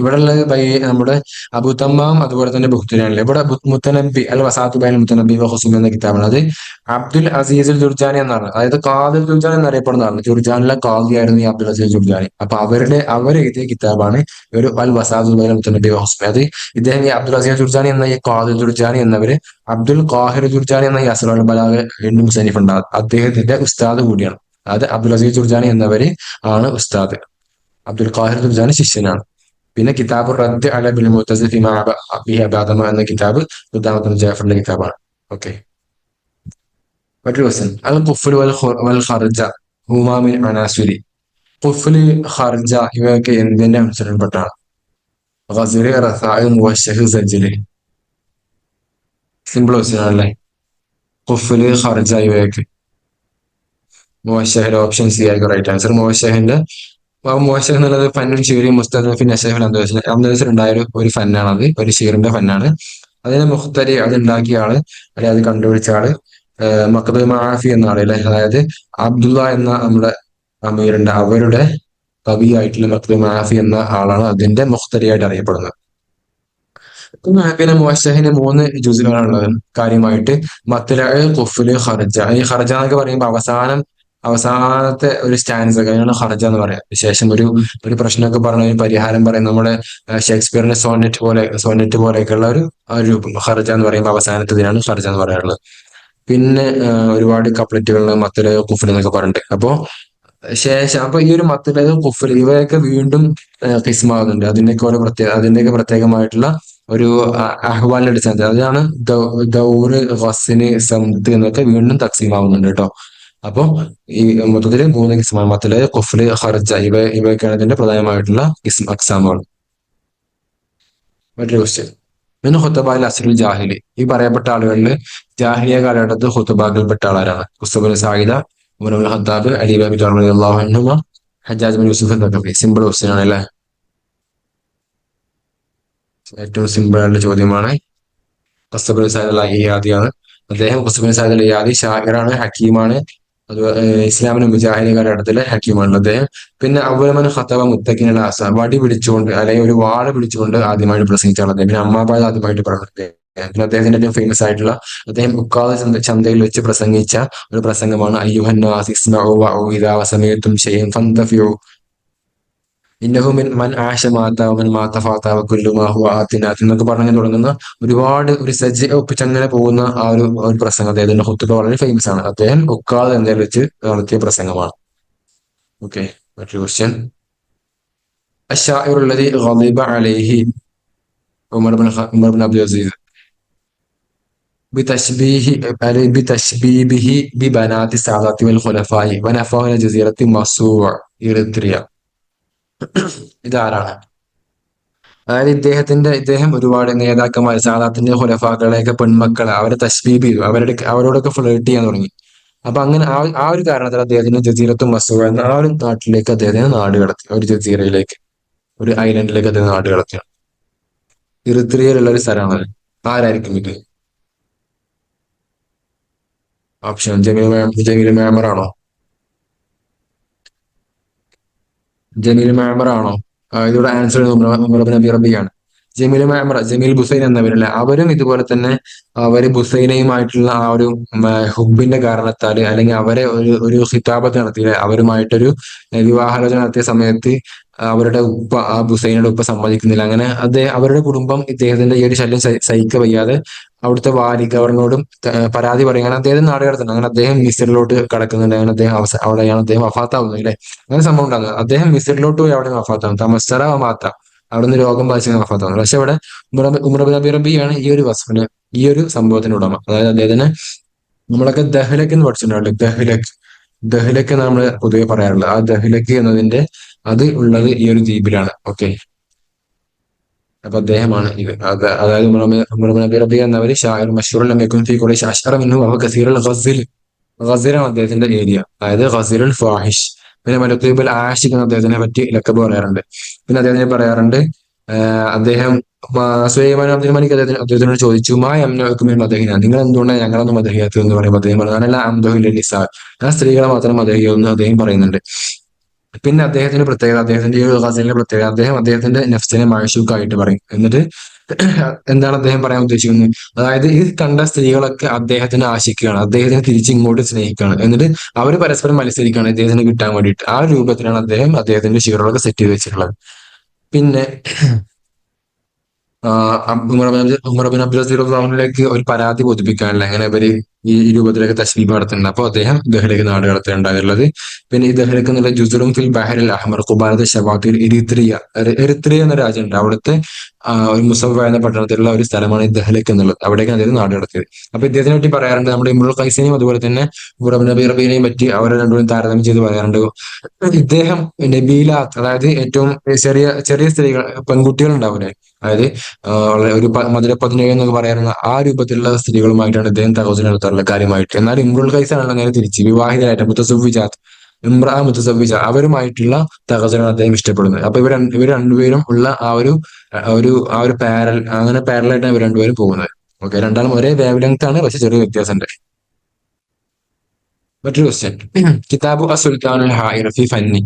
ഇവിടെ ഉള്ളത് നമ്മുടെ അബു തമ്മാം അതുപോലെ തന്നെ ബുഖ്തരിയാണല്ലേ. ഇവിടെ മുത്തനബി അൽ വസാത്തു ബൈനൽ മുത്തനബി വ ഖുസ്മി എന്ന കിതാബാണ്. അത് അബ്ദുൽ അസീസ് ജുർജാനി എന്നാണ്, അതായത് ഖാദി ജുർജാനി എന്നറിയപ്പെടുന്നതാണ്. ജുർജാനിലെ ഖാദി ആയിരുന്നു ഈ അബ്ദുൽ അസീസ് ജുർജാനി. അപ്പൊ അവർ എഴുതിയ കിതാബാണ് ഒരു അൽ വസാത്തു ബൈനൽ മുത്തനബി വ ഖുസ്മി. അത് ഇദ്ദേഹം ഈ അബ്ദുൽ അസീസ് ജുർജാനി എന്ന ഈ ഖാദി ജുർജാനി എന്നവര് അബ്ദുൽ ഖാഹിർ ജുർജാനി എന്ന ഈ അസ്റാറുൽ ബലാഗ് മുസന്നിഫ് ഉണ്ട്, അദ്ദേഹത്തിന്റെ ഉസ്താദ് കൂടിയാണ്. അതായത് അബ്ദുൽ അസീസ് ജുർജാനി എന്നവര് ആണ് ഉസ്താദ്, അബ്ദുൽ ഖാഹിർ ജുർജാനി ശിഷ്യനാണ്. പിന്നെ കിതാബ് റദ്ദ് അല ബിൽ മുഅ്തസിൽ ഫിമാ ബിഹി അബാദമ എന്ന കിതാബ് ഖുദ്ദാമത്തുൽ ജാഫറിന്റെ കിതാബാണ്. ഓക്കെ, മറ്റൊരു ക്വസ്റ്റ്യൻ. അൽ ഖുഫ്ൽ വൽ ഖർജ ഹുമാ മിൻ അനാസിരി. ഖുഫ്ൽ, ഖർജ ഇവയൊക്കെ എന്തിന്റെ അംശത്തിൽപ്പെട്ടാണ്? ഗസ്ര്, റസാഇ, മുവശ്ശഹ്, സജ്ല്. സിമ്പിൾ ക്വസ്റ്റ്യൻ ആണല്ലേ. ഖുഫ്ൽ, ഖർജ ഇവയൊക്കെ മുവശ്ശഹിന്റെ ഓപ്ഷൻ സി ആയിരിക്കും റൈറ്റ് ആൻസർ. മുവശ്ശഹ് എന്നുള്ളത് ഫന്നും ഷീറും മുസ്തദഫിൻ അഷറഫിൽ അബ്ദുൽ ഉണ്ടായ ഒരു ഫന്നാണ്. അത് ഒരു ഷീറിന്റെ ഫന്നാണ്. അതിന് മുഖ്തരി, അത് ഉണ്ടാക്കിയ ആള് അല്ലെ അത് കണ്ടുപിടിച്ച ആള് മഖ്ദൂം മആഫി എന്ന ആളല്ലേ. അതായത് അബ്ദുള്ള എന്ന നമ്മുടെ അമീറിന്റെ അവരുടെ കവിയായിട്ടുള്ള മഖ്ദൂം മആഫി എന്ന ആളാണ് അതിന്റെ മുഖ്തരിയായിട്ട് അറിയപ്പെടുന്നത്. പിന്നെ മുവശ്ശഹിന് 3 ജുസുകളാണുള്ളത് കാര്യമായിട്ട്. മത്ലഅ്, ഖുഫ്ല്, ഖർജ. ഈ ഖർജ എന്നൊക്കെ പറയുമ്പോൾ അവസാനത്തെ ഒരു സ്റ്റാൻസ് ഒക്കെ അതിനാണ് ഖർജ എന്ന് പറയാം. ശേഷം ഒരു പ്രശ്നമൊക്കെ പറഞ്ഞ ഒരു പരിഹാരം പറയും. നമ്മുടെ ഷേക്സ്പിയറിന്റെ സോനെറ്റ് പോലെയൊക്കെയുള്ള ഒരു രൂപം ഖർജ എന്ന് പറയുമ്പോൾ അവസാനത്തതിനാണ് ഖർജ എന്ന് പറയാറുള്ളത്. പിന്നെ ഒരുപാട് കപ്ലറ്റുകൾ മത്ലഅ്, ഖുഫ്ല് എന്നൊക്കെ പറഞ്ഞിട്ട്. അപ്പൊ ഈ ഒരു മത്ലഅ്, ഖുഫ്ല് ഇവയൊക്കെ വീണ്ടും ഖിസ്മാകുന്നുണ്ട്. അതിന്റെയൊക്കെ പ്രത്യേകമായിട്ടുള്ള ഒരു അഹ്വാലിന്റെ അടിസ്ഥാനത്തിൽ അതാണ് ദൗറ്, ഖസ്ന്, സംത്ത് എന്നൊക്കെ വീണ്ടും തക്സീമാവുന്നുണ്ട് കേട്ടോ. അപ്പൊ ഈ മൊത്തത്തില് 3 കിസ്മാണ്: മത്ലഅ്, ഖുഫ്ല്, ഖർജ. ഇവയൊക്കെയാണ് ഇതിന്റെ പ്രധാനമായിട്ടുള്ള അക്സാമുകൾ. മറ്റൊരു ക്വസ്റ്റ്യൻ. പിന്നെ ഖുത്തബായിൽ അസ്റുൽ ജാഹിലി, ഈ പറയപ്പെട്ട ആളുകളിൽ ജാഹിലിയ കാലഘട്ടത്തിൽ ഖുത്തബാക്കൾപ്പെട്ട ആളാരാണ്? ഖുസ്ബുൽ സായിദ, ഉമർ ഇബ്നുൽ ഖത്താബ്, അലി ഇബ്നു അബി ത്വാലിബ് റളിയല്ലാഹു അൻഹുമ, ഹജ്ജാജ് ബിൻ യൂസുഫ് എന്നൊക്കെ. സിമ്പിൾ ക്വസ്റ്റ്യൻ ആണ് അല്ലേ. ഏറ്റവും സിമ്പിൾ ആയിട്ടുള്ള ചോദ്യമാണ്. ഖുസ്ബുൽ സായിദ് അൽ ഇയാദിയാണ് അദ്ദേഹം. ഖുസ്ബുൽ സായിദ് അൽ ഇയാദി ഷാഇറാണ്, ഹക്കീമാണ്. അതുപോലെ ഇസ്ലാമിന് മുജാഹിദ് കാലഘട്ടത്തിലെ ഹക്കീമാണ് അദ്ദേഹം. പിന്നെ അവലമൻ ഖത്തബ മുത്തഖിൻ അൽ അസ, വടി പിടിച്ചുകൊണ്ട് അല്ലെങ്കിൽ ഒരു വാള് പിടിച്ചുകൊണ്ട് ആദ്യമായിട്ട് പ്രസംഗിച്ച ആൾ അദ്ദേഹം. പിന്നെ അമ്മാബാദ് ആദ്യമായിട്ട് പറഞ്ഞത്. പിന്നെ അദ്ദേഹത്തിന്റെ ഏറ്റവും ഫേമസ് ആയിട്ടുള്ള അദ്ദേഹം ഉക്കാദ് ചന്തയിൽ വെച്ച് പ്രസംഗിച്ച ഒരു പ്രസംഗമാണ് അയ്യുഹന്നാസ് ഇസ്മഉ വഉ ഇദാ സമയത്തും ശൈഅൻ ഫന്തഫിഉ ഇന്നഹു മൻ ആശ മാത വമൻ മാത ഫാത വകുല്ലു മാ ഹുവ ആതിനാത് എന്നൊക്കെ പറഞ്ഞു തുടങ്ങുന്ന ഒരുപാട് ഒരു സജ്ജ ഒപ്പിച്ചങ്ങനെ പോകുന്ന ആ ഒരു പ്രസംഗം അദ്ദേഹത്തിന്റെ ഖുത്ബ വളരെ ഫേമസ് ആണ്. അദ്ദേഹം ഉക്കാദ് എന്നതിൽ വെച്ച് നടത്തിയ പ്രസംഗമാണ്. ഓക്കെ, മറ്റൊരു ക്വസ്റ്റ്യൻ. അശ്ശാഇറു അല്ലദീ ഗളിബ അലൈഹി ഉമർ ഇബ്നു അബ്ദുൽ അസീസ് ബിതശ്ബീബിഹി ബിബനാത്തി സാദാത്തി വൽ ഖുലഫാഇ വനഫാഹു ഇല ജസീറത്തി മസ്ഊഅ ഇറിത്രിയ. ഇതാരാണ്? അതായത് ഇദ്ദേഹം ഒരുപാട് നേതാക്കന്മാർ, സാദാത്തിന്റെ ഖുലഫാക്കളെയൊക്കെ പെൺമക്കളെ അവരെ തശ്ബീബ് ചെയ്തു, അവരോടൊക്കെ ഫ്ലേർട്ട് ചെയ്യാൻ തുടങ്ങി. അപ്പൊ അങ്ങനെ ആ ഒരു കാരണത്തിൽ അദ്ദേഹത്തിന് ജസീറത്തു മസ്ഊഅ എന്ന ആ ഒരു നാട്ടിലേക്ക് അദ്ദേഹത്തിന് നാട് കടത്തി. ഒരു ജസീറയിലേക്ക്, ഒരു ഐലൻഡിലേക്ക് അദ്ദേഹം നാട് കടത്തി. ഇറിത്രിയയിലുള്ള ഒരു സ്ഥലമാണ്. ആരായിരിക്കും ഇത്? ഓപ്ഷൻ ജമീൽ മാമർ ആണോ? ജമീൽ മാമർ ആണോ? ഇതിവിടെ ആൻസർ നബി റബിയാണ്. ജമീൽ ബുസൈൻ എന്നവരല്ല, അവരും ഇതുപോലെ തന്നെ അവര് ബുസൈനയുമായിട്ടുള്ള ആ ഒരു ഹുബിന്റെ കാരണത്താല് അല്ലെങ്കിൽ അവരെ ഒരു ഖിതാബത്ത് നടത്തിയ അവരുമായിട്ടൊരു വിവാഹാലോചന നടത്തിയ സമയത്ത് അവരുടെ ഉപ്പ, ആ ബുസൈനയുടെ ഉപ്പ സമ്മതിക്കുന്നില്ല. അങ്ങനെ അവരുടെ കുടുംബം ഇദ്ദേഹത്തിന്റെ ഈ ഒരു ശല്യം സഹിക്ക വയ്യാതെ അവിടുത്തെ ഗവർണറോടും പരാതി പറയുകയാണ്. അദ്ദേഹം നാട് കടത്തുന്നത്. അങ്ങനെ അദ്ദേഹം മിസ്രിലോട്ട് കടക്കുന്നുണ്ട്. അങ്ങനെ അവിടെയാണ് അദ്ദേഹം വഫാത്താവുന്നത് അല്ലെ. അങ്ങനെ സംഭവം ഉണ്ടാകുന്നത്. അദ്ദേഹം മിസ്രിലോട്ട് പോയി അവിടെ വഫാത്താവും. തമസ്സറ മാത്ത, അവിടുന്ന് രോഗം ബാധിച്ച് വഫാത്താവുന്നത്. പക്ഷെ അവിടെ ഉമർ ബിൻ അബി റബിയാണ് ഈ ഒരു വസ്ഫിന്, ഈ ഒരു സംഭവത്തിന് ഉടമ. അതായത് അദ്ദേഹത്തിന് നമ്മളൊക്കെ ദഹ്ലക്ക് എന്ന് പഠിച്ചിട്ടുണ്ടല്ലോ. ദഹ്ലക്ക്, ദഹ്ലക്ക് നമ്മൾ പൊതുവെ പറയാറുള്ളത്. ആ ദഹ്ലക്ക് എന്നതിന്റെ അത് ഉള്ളത് ഈ ഒരു ദ്വീപിലാണ്. ഓക്കെ. അപ്പൊ അദ്ദേഹമാണ് ഇത്. അതായത് ഉമർ ബിൻ അബി റബിയ എന്നവര് ഷായർ മഷൂർ ലം യകുൻ ഫീ ഖുറൈശ് അശ്അറ മിൻഹു വഹുവ കസീറുൽ ഗസ്ൽ. ഗസലാണ് അദ്ദേഹത്തിന്റെ ഏരിയ, അതായത് ഗസീറുൽ ഫാഹിഷ്. പിന്നെ മലക്കൂബൽ ആഷിഖ് എന്ന് അദ്ദേഹത്തിനെ പറ്റി ലക്കബ് പറയാറുണ്ട്. പിന്നെ അദ്ദേഹത്തിനെ പറയാറുണ്ട് അദ്ദേഹം സുലൈമാൻ അബ്ദുൽ മലിക് അദ്ദേഹത്തിനോട് ചോദിച്ചു മാ യംനഉകും മിൻ മദഹിന, നിങ്ങൾ എന്തുകൊണ്ടാണ് ഞങ്ങളൊന്നും മദഹിയാത്തത് എന്ന് പറയുമ്പോൾ അദ്ദേഹം പറഞ്ഞു അനല അംദഹു ലിന്നിസാ, ഞാൻ സ്ത്രീകളെ മാത്രം മദഹിയെന്ന് അദ്ദേഹം പറയുന്നുണ്ട്. പിന്നെ അദ്ദേഹത്തിന്റെ പ്രത്യേകത, അദ്ദേഹത്തിന്റെ ഈ ഗസലിന്റെ പ്രത്യേകത, അദ്ദേഹം അദ്ദേഹത്തിന്റെ നഫ്സിനെ മാഷൂക്കായിട്ട് പറയും. എന്നിട്ട് എന്താണ് അദ്ദേഹം പറയാൻ ഉദ്ദേശിക്കുന്നത്? അതായത് ഈ കണ്ട സ്ത്രീകളൊക്കെ അദ്ദേഹത്തിനെ ആശിക്കുകയാണ്, അദ്ദേഹത്തിനെ തിരിച്ച് ഇങ്ങോട്ട് സ്നേഹിക്കുകയാണ്, എന്നിട്ട് അവർ പരസ്പരം മത്സരിക്കുകയാണ് അദ്ദേഹത്തിന് കിട്ടാൻ വേണ്ടിയിട്ട്. ആ രൂപത്തിലാണ് അദ്ദേഹം അദ്ദേഹത്തിന്റെ ഷിയറുകളൊക്കെ സെറ്റ് ചെയ്ത് വെച്ചിട്ടുള്ളത്. പിന്നെ ഉമർ ബിൻ അബ്ദുൽ അസീസ് റളിയല്ലാഹുവിലേക്ക് ഒരു പരാതി ബോധിപ്പിക്കാനില്ല, എങ്ങനെ ഇവര് ഈ രൂപത്തിലൊക്കെ തശ്ലീബ് നടത്തുന്നുണ്ട്. അപ്പോൾ അദ്ദേഹം ദഹ്ലക്ക് നാട് കടത്തുകയുണ്ടായിട്ടുള്ളത്. പിന്നെ ഈ ദഹ്ലക്ക് എന്നുള്ള ജുസുറും ഫിൽ ബഹറിൽ അഹ്മർ ഖുബാനത്ത് ഷവാത്തിൽ എരിത്രിയ, എരിത്രിയ എന്ന രാജ്യമുണ്ട്. അവിടുത്തെ ഒരു മുസവ എന്ന പട്ടണത്തിലുള്ള ഒരു സ്ഥലമാണ് ഈ ദഹ്ലക്ക് എന്നുള്ളത്. അവിടേക്കാണ് അദ്ദേഹം നാട് കടത്തിയത്. അപ്പൊ ഇദ്ദേഹത്തിനെ പറ്റി പറയാറുണ്ട്, നമ്മുടെ ഇമ്രുൽ ഖൈസിനെയും അതുപോലെ തന്നെ ഉമർ ബിൻ അബി റബീനെയും പറ്റി അവരെ രണ്ടുപേരും താരതമ്യം ചെയ്ത് പറയാറുണ്ട്. ഇദ്ദേഹം നബീലാത്ത്, അതായത് ഏറ്റവും ചെറിയ ചെറിയ സ്ത്രീകൾ, പെൺകുട്ടികൾ ഉണ്ടാവില്ലേ, അതായത് വളരെ ഒരു മധുര 17 എന്നൊക്കെ പറയുന്ന ആ രൂപത്തിലുള്ള സ്ത്രീകളുമായിട്ടാണ് ഇദ്ദേഹം തഹോസുൽ നടത്താറുള്ളത് കാര്യമായിട്ട്. എന്നാൽ ഇമ്രുൽ ഖൈസാണ് നേരെ തിരിച്ച് വിവാഹിതരായിട്ട് മുത്തസവ്വിജാത്ത്, ഇമ്ര മുത്തസവ്വിജ, അവരുമായിട്ടുള്ള തഹസുലാണ് അദ്ദേഹം ഇഷ്ടപ്പെടുന്നത്. അപ്പൊ ഇവർ രണ്ടുപേരും ഉള്ള ആ ഒരു പാരൽ, അങ്ങനെ പാരലായിട്ടാണ് ഇവർ രണ്ടുപേരും പോകുന്നത്. ഓക്കെ, രണ്ടാളും ഒരേ വേവ് ലെങ്ത് ആണ്, പക്ഷെ ചെറിയ വ്യത്യാസമുണ്ട്. മറ്റൊരു ക്വസ്റ്റ്യൻ, കിതാബു അസുൽത്താനുൽ ഹായിർ ഫി ഫന്നി.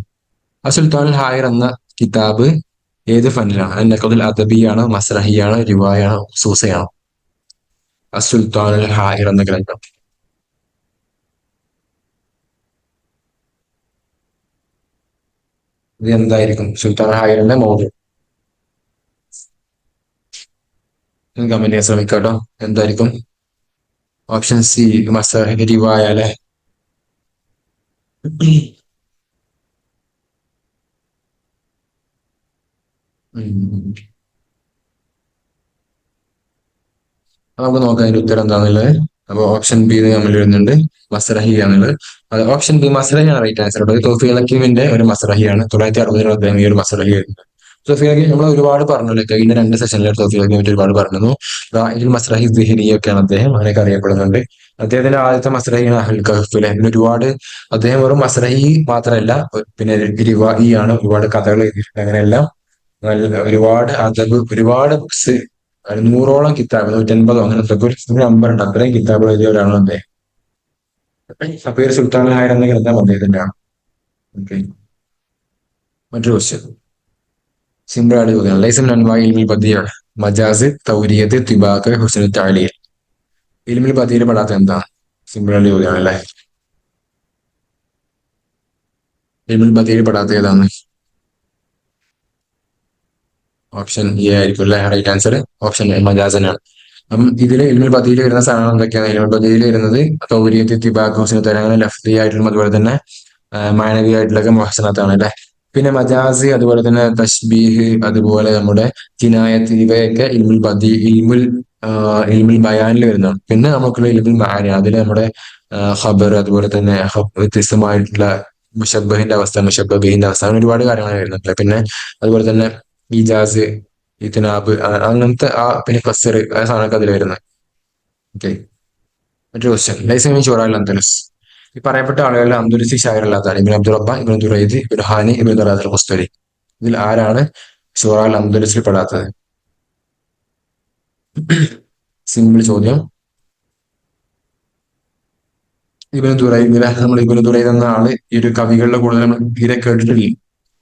അസുൽത്താനുൽ ഹായിർ എന്ന കിതാബ് ഏത് ഫന്നിലാണ്? അത് നഖദുൽ അദബിയാണോ, മസ്രഹിയാണോ, റിവായാണോ, സൂസയാണോ? അസുൽത്താനുൽ ഹായിർ എന്ന ഗ്രന്ഥം ഇത് എന്തായിരിക്കും? സുൽത്താൻ ഹായറിന്റെ മൗലിക കമന്റ് ചെയ്യാൻ ശ്രമിക്കാട്ടോ. എന്തായിരിക്കും? ഓപ്ഷൻ സി മസ്രഹി റിവായ അല്ലെ? ഉം. നമുക്ക് നോക്കാം അതിന്റെ ഉത്തരം എന്താണെന്നുള്ളത്. അപ്പൊ ഓപ്ഷൻ ബി നമ്മൾ എഴുതുന്നുണ്ട്, മസ്രഹി ആണുള്ളത്. അത് ഓപ്ഷൻ ബി മസ്രഹിയാണ് റൈറ്റ് ആൻസർ. തോഫീഖ് ഹക്കീമിന്റെ ഒരു മസ്രഹിയാണ്. 960 അദ്ദേഹം ഈ ഒരു മസ്രഹി എഴുതുന്നത്. തോഫീഖ് ഹക്കീം നമ്മൾ ഒരുപാട് പറഞ്ഞല്ലോ, കഴിഞ്ഞ 2 സെഷനിലെ തോഫീഖ് ഹക്കീം ഒരുപാട് പറഞ്ഞു. ഇതിൽ മസ്രഹി ദിഹിനിയൊക്കെയാണ് അദ്ദേഹം, അങ്ങനെയൊക്കെ അറിയപ്പെടുന്നുണ്ട്. അദ്ദേഹത്തിന്റെ ആദ്യത്തെ മസ്രഹിയാണ് അഹ്ൽ കഹ്ഫിലെ. പിന്നെ ഒരുപാട് അദ്ദേഹം വെറും മസ്രഹി മാത്രമല്ല, പിന്നെ റിവായി ആണ്, ഒരുപാട് കഥകൾ എഴുതിയിട്ടുണ്ട്. അങ്ങനെയെല്ലാം നല്ല ഒരുപാട് അതബ്, ഒരുപാട് ബുക്സ്, 100ഓളം കിതാബ്, 150 അങ്ങനത്തെ ഒരു നമ്പർ ഉണ്ട്, അത്രയും കിതാബുകൾ എഴുതിയ ഒരാളാണ് അദ്ദേഹം. അപ്പൊ ഈ ഒരു സുൽത്താൻ ഹായർ എന്ന ഗ്രന്ഥം അദ്ദേഹത്തിന്റെ ആണ്. ഓക്കെ, മറ്റൊരു ക്വസ്റ്റ്യൻ, സിമ്പിൾ ആയിട്ട് ചോദ്യം. ലൈസം അൻവാഇ ഇൽമിൽ ബദിയ മജാസ് തൗരിയത്ത് തിബാഖ് ഹുസ്നു തഅലീൽ. ഇൽമിൽ ബദിയിൽ പെടാത്ത എന്താണ്? സിമ്പിൾ ആയിട്ട് ചോദ്യമാണ് അല്ലേ? ഇൽമിൽ ബദിയിൽ പെടാത്ത ഏതാണ്? ഓപ്ഷൻ എ ആയിരിക്കും അല്ലെ റൈറ്റ് ആൻസർ. ഓപ്ഷൻ എ മജാസനാണ്. അപ്പം ഇതില് ഇൽമുൽ ബദീൽ വരുന്ന സാധനം എന്തൊക്കെയാണ്? ഇൽമുൽ ബദീൽ വരുന്നത് തൗരിയത്ത് തിബാഖ് ഹുസ്നു തആലീൽ, അങ്ങനെ ലഫ്ദി ആയിട്ടും അതുപോലെ തന്നെ മാനവികമായിട്ടുള്ളൊക്കെ മുഹസനത്താണ് അല്ലെ. പിന്നെ മജാസി, അതുപോലെ തന്നെ തഷ്ബീഹ്, അതുപോലെ നമ്മുടെ കിനായത്ത്, ഇവയൊക്കെ ഇൽമുൽ ബയാനിൽ വരുന്നതാണ്. പിന്നെ നമുക്കുള്ള ഇൽമുൽ മആനി, അതിൽ നമ്മുടെ ഖബർ, അതുപോലെ തന്നെ വ്യത്യസ്തമായിട്ടുള്ള മുഷബ്ബഹിന്റെ അവസ്ഥ, മുഷബ്ബഹിന്റെ അവസ്ഥ, അങ്ങനെ ഒരുപാട് കാര്യങ്ങൾ വരുന്നുണ്ട്. പിന്നെ അതുപോലെ തന്നെ ഇജാസ്, ഇത്നാബ്, അങ്ങനത്തെ പിന്നെ കസർ, ആ സാധനമൊക്കെ അതിൽ വരുന്നത്. ഓക്കെ, മറ്റൊരു ക്വസ്റ്റ്യൻ, ലൈസമീൻ ഷുറാൽ അന്തലസ്. ഈ പറയപ്പെട്ട ആളുകളിൽ അബ്ദുലസി ഷായർ അല്ലാത്തതാണ് ഇബ്നു അബ്ദുൽ റബ്ബ, ഇബ്നു ദുറൈദ്, ഇബ്നു ഹാനി, ഇബ്നു ദറാസ് അൽ ഖുസ്തരി. ഇതിൽ ആരാണ് ഷുറാൽ അബ്ദുലസിൽ പെടാത്തത്? സിമ്പിൾ ചോദ്യം. ഇബ്നു ദുറൈദ്, നമ്മൾ ഇബ്നു ദുറൈദ് എന്ന ആള് ഈ ഒരു കവികളുടെ കൂടുതൽ നമ്മൾ തീരെ കേട്ടിട്ടില്ല.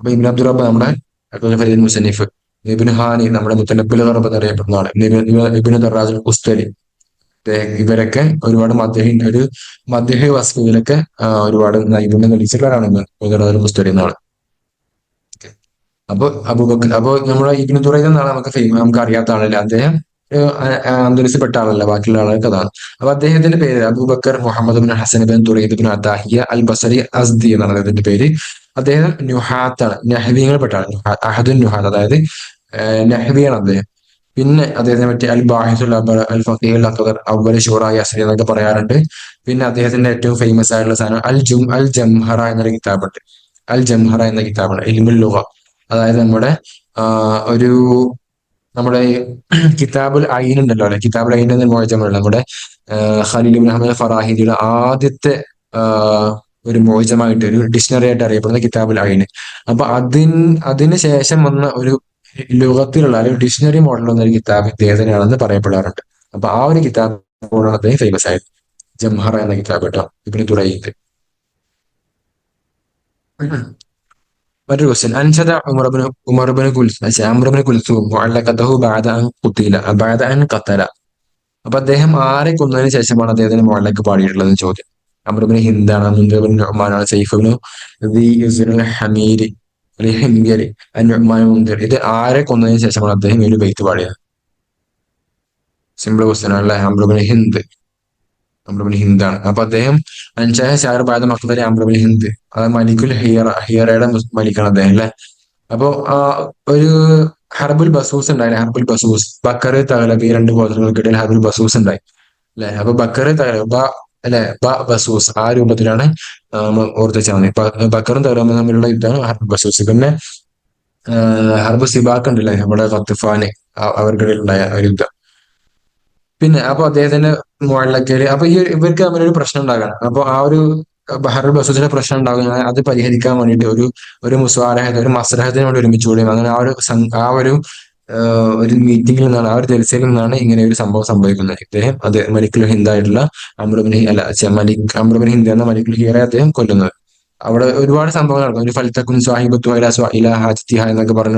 അപ്പൊ ഇബ്നു അബ്ദുൽ റബ്ബ നമ്മുടെ ഫരീദ് മുസന്നിഫ്, ഇബ്നു ഹാനി നമ്മുടെ മുത്തനബ്ബിൽ ഖറബ് എന്നറിയപ്പെടുന്ന ആള്, ഇബ്നു ദറാസ് അൽ ഖുസ്തരി, ഇവരൊക്കെ ഒരുപാട് മദ്ഹ് വസ്തുവിലൊക്കെ ഒരുപാട് നൈപുണ്യം തെളിയിച്ചിട്ടുള്ളവരാണ് ഇബ്നു ദറാസ് അൽ ഖുസ്തരി എന്ന ആള്. അപ്പൊ അബൂബക്കർ, അപ്പൊ നമ്മുടെ ഇബ്നു ദുറൈദ് എന്നാണ് നമുക്ക് അറിയാത്ത ആളല്ല. അദ്ദേഹം അന്തരിച്ചപ്പെട്ട ആളല്ല, ബാക്കിയുള്ള ആളുകൾക്ക് അതാണ്. അപ്പൊ അദ്ദേഹത്തിന്റെ പേര് Abubakar Muhammad bin Hasan bin Duraid bin Atahiya al Basri Azdi എന്നാണ് അദ്ദേഹത്തിന്റെ പേര്. അദ്ദേഹം നുഹാത്താണ്, നഹ്വിയങ്ങളിൽ പെട്ട ആളാണ്. അഹദുൻ നുഹാത്ത്, അതായത് നഹ്വിയാണ് അദ്ദേഹം. പിന്നെ അദ്ദേഹത്തിനെ പറ്റി അൽ ബാഹിസുൽ അബർ അൽ ഫഖീഹുൽ അക്ബർ അവ്വൽ ഷൂറ യസ്രി എന്നൊക്കെ പറയാറുണ്ട്. പിന്നെ അദ്ദേഹത്തിന്റെ ഏറ്റവും ഫേമസ് ആയിട്ടുള്ള സാധനം അൽ ജംഹറ എന്നൊരു കിതാബുണ്ട്. അൽ ജംഹറ എന്ന കിതാബാണ് ഇൽമുൽ ലുഗ. അതായത് ഒരു നമ്മുടെ കിതാബുൽ ഐൻ ഉണ്ടല്ലോ അല്ലെ, കിതാബുൽ ഐൻ എന്ന മോചമുള്ള നമ്മുടെ ഖലീൽ ഇബ്നു അഹ്മദ് ഫറാഹിദിയുടെ ആദ്യത്തെ ഒരു മോചമായിട്ട് ഒരു ഡിക്ഷണറി ആയിട്ട് അറിയപ്പെടുന്ന കിതാബുൽ ഐൻ. അപ്പൊ അതിന് ശേഷം വന്ന ഒരു ലോകത്തിലുള്ള ഒരു ഡിക്ഷണറി മോഡൽ വന്ന ഒരു കിതാബ് ഇദ്ദേഹത്തിനാണെന്ന് പറയപ്പെടാറുണ്ട്. അപ്പൊ ആ ഒരു കിതാബ് കൊണ്ടാണ് അദ്ദേഹം ഫേമസ് ആയത്, ജംഹറ എന്ന കിതാബ് കേട്ടോ, ഇബ്നു തുറൈദ്. മറ്റൊരു ക്വസ്റ്റ്യൻ, അൻഷദ ഉമർ ഇബ്നു കുൽസൂം മുഅല്ലഖതഹു ബഅദ അൻ ഖതല. അപ്പൊ അദ്ദേഹം ആരെ കൊന്നതിന് ശേഷമാണ് അദ്ദേഹത്തിന് മുഅല്ലഖ് പാടിയിട്ടുള്ളത് ചോദ്യം. അംർ ഇബ്നു ഹിന്ദാണ്, മുൻദിർ ഇബ്നു നുഅ്മാനാണ്, സൈഫ് ഇബ്നു ദി യുസ്നുൽ ഹമീരി അല്ലെങ്കിൽ ഹിംയരി, അൻ-നുഅ്മാൻ മുൻദിർ. ഇത് ആരെ കൊന്നതിന് ശേഷമാണ് അദ്ദേഹം ഈ ഒരു ബൈത്ത് പാടിയത്? സിമ്പിൾ ക്വസ്റ്റ്യൻ ആണല്ലേ. അംർ ഇബ്നു ഹിന്ദാണ്. അപ്പൊ അദ്ദേഹം അൻഷാഹ ഷാർ ബാദ മഖ്ബരി അംർ ഇബ്നു ഹിന്ദ്, അത് മലിക്കുൽ ഹിയറയുടെ മലിക്കാണ് അദ്ദേഹം അല്ലെ. അപ്പോ ഒരു ഹർബുൽ ബസൂസ് ഉണ്ടായില്ലേ, ഹർബുൽ ബസൂസ്, ബക്കർ തഹലബി രണ്ട് ഗോത്രങ്ങൾക്കിടയിൽ ഹർബുൽ ബസൂസ് ഉണ്ടായി അല്ലെ. അപ്പൊ ബക്കർ തഹലബ അല്ലെ, ബസൂസ് ആ രൂപത്തിലാണ് ഓർത്തിച്ചാൽ മതി. ബക്കറും തഹലബും തമ്മിലുള്ള യുദ്ധമാണ് ഹർബുൽ ബസൂസ്. പിന്നെ ഹർബ് സിബാക്ക് ഉണ്ടല്ലേ, നമ്മുടെ ഖത്ഫാന്, അവർക്കിടയിൽ ഉണ്ടായ ഒരു യുദ്ധം. പിന്നെ അപ്പൊ അദ്ദേഹത്തിന്റെ മുകളിലൊക്കെ അപ്പൊ ഇവർക്ക് തമ്മിലൊരു പ്രശ്നം ഉണ്ടാകണം. അപ്പൊ ആ ഒരു ബഹറുൽ ബസൂസിന്റെ പ്രശ്നം ഉണ്ടാകുന്ന അത് പരിഹരിക്കാൻ വേണ്ടിയിട്ട് ഒരു മുസ്വാലഹത്ത്, ഒരു മസ്ലഹത്തിന് വേണ്ടി ഒരുമിച്ച് കൂടി. അങ്ങനെ ഒരു മീറ്റിംഗിൽ നിന്നാണ്, ആ ഒരു ജൽസയിൽ നിന്നാണ് ഇങ്ങനെ ഒരു സംഭവം സംഭവിക്കുന്നത്. ഇദ്ദേഹം അത് മലിക്കുൽ ഹിന്ദായിട്ടുള്ള അമ്രുബിൻ ഹിന്ദ് എന്ന മലിക്കുൽ ഹിയറെ അദ്ദേഹം കൊല്ലുന്നത്. അവിടെ ഒരുപാട് സംഭവങ്ങൾ നടക്കും. ഒരു ഫൽത്തക്കുൻ സ്വാഹിബത്തു ഇല ഹാജിത്തിഹ എന്നൊക്കെ പറഞ്ഞ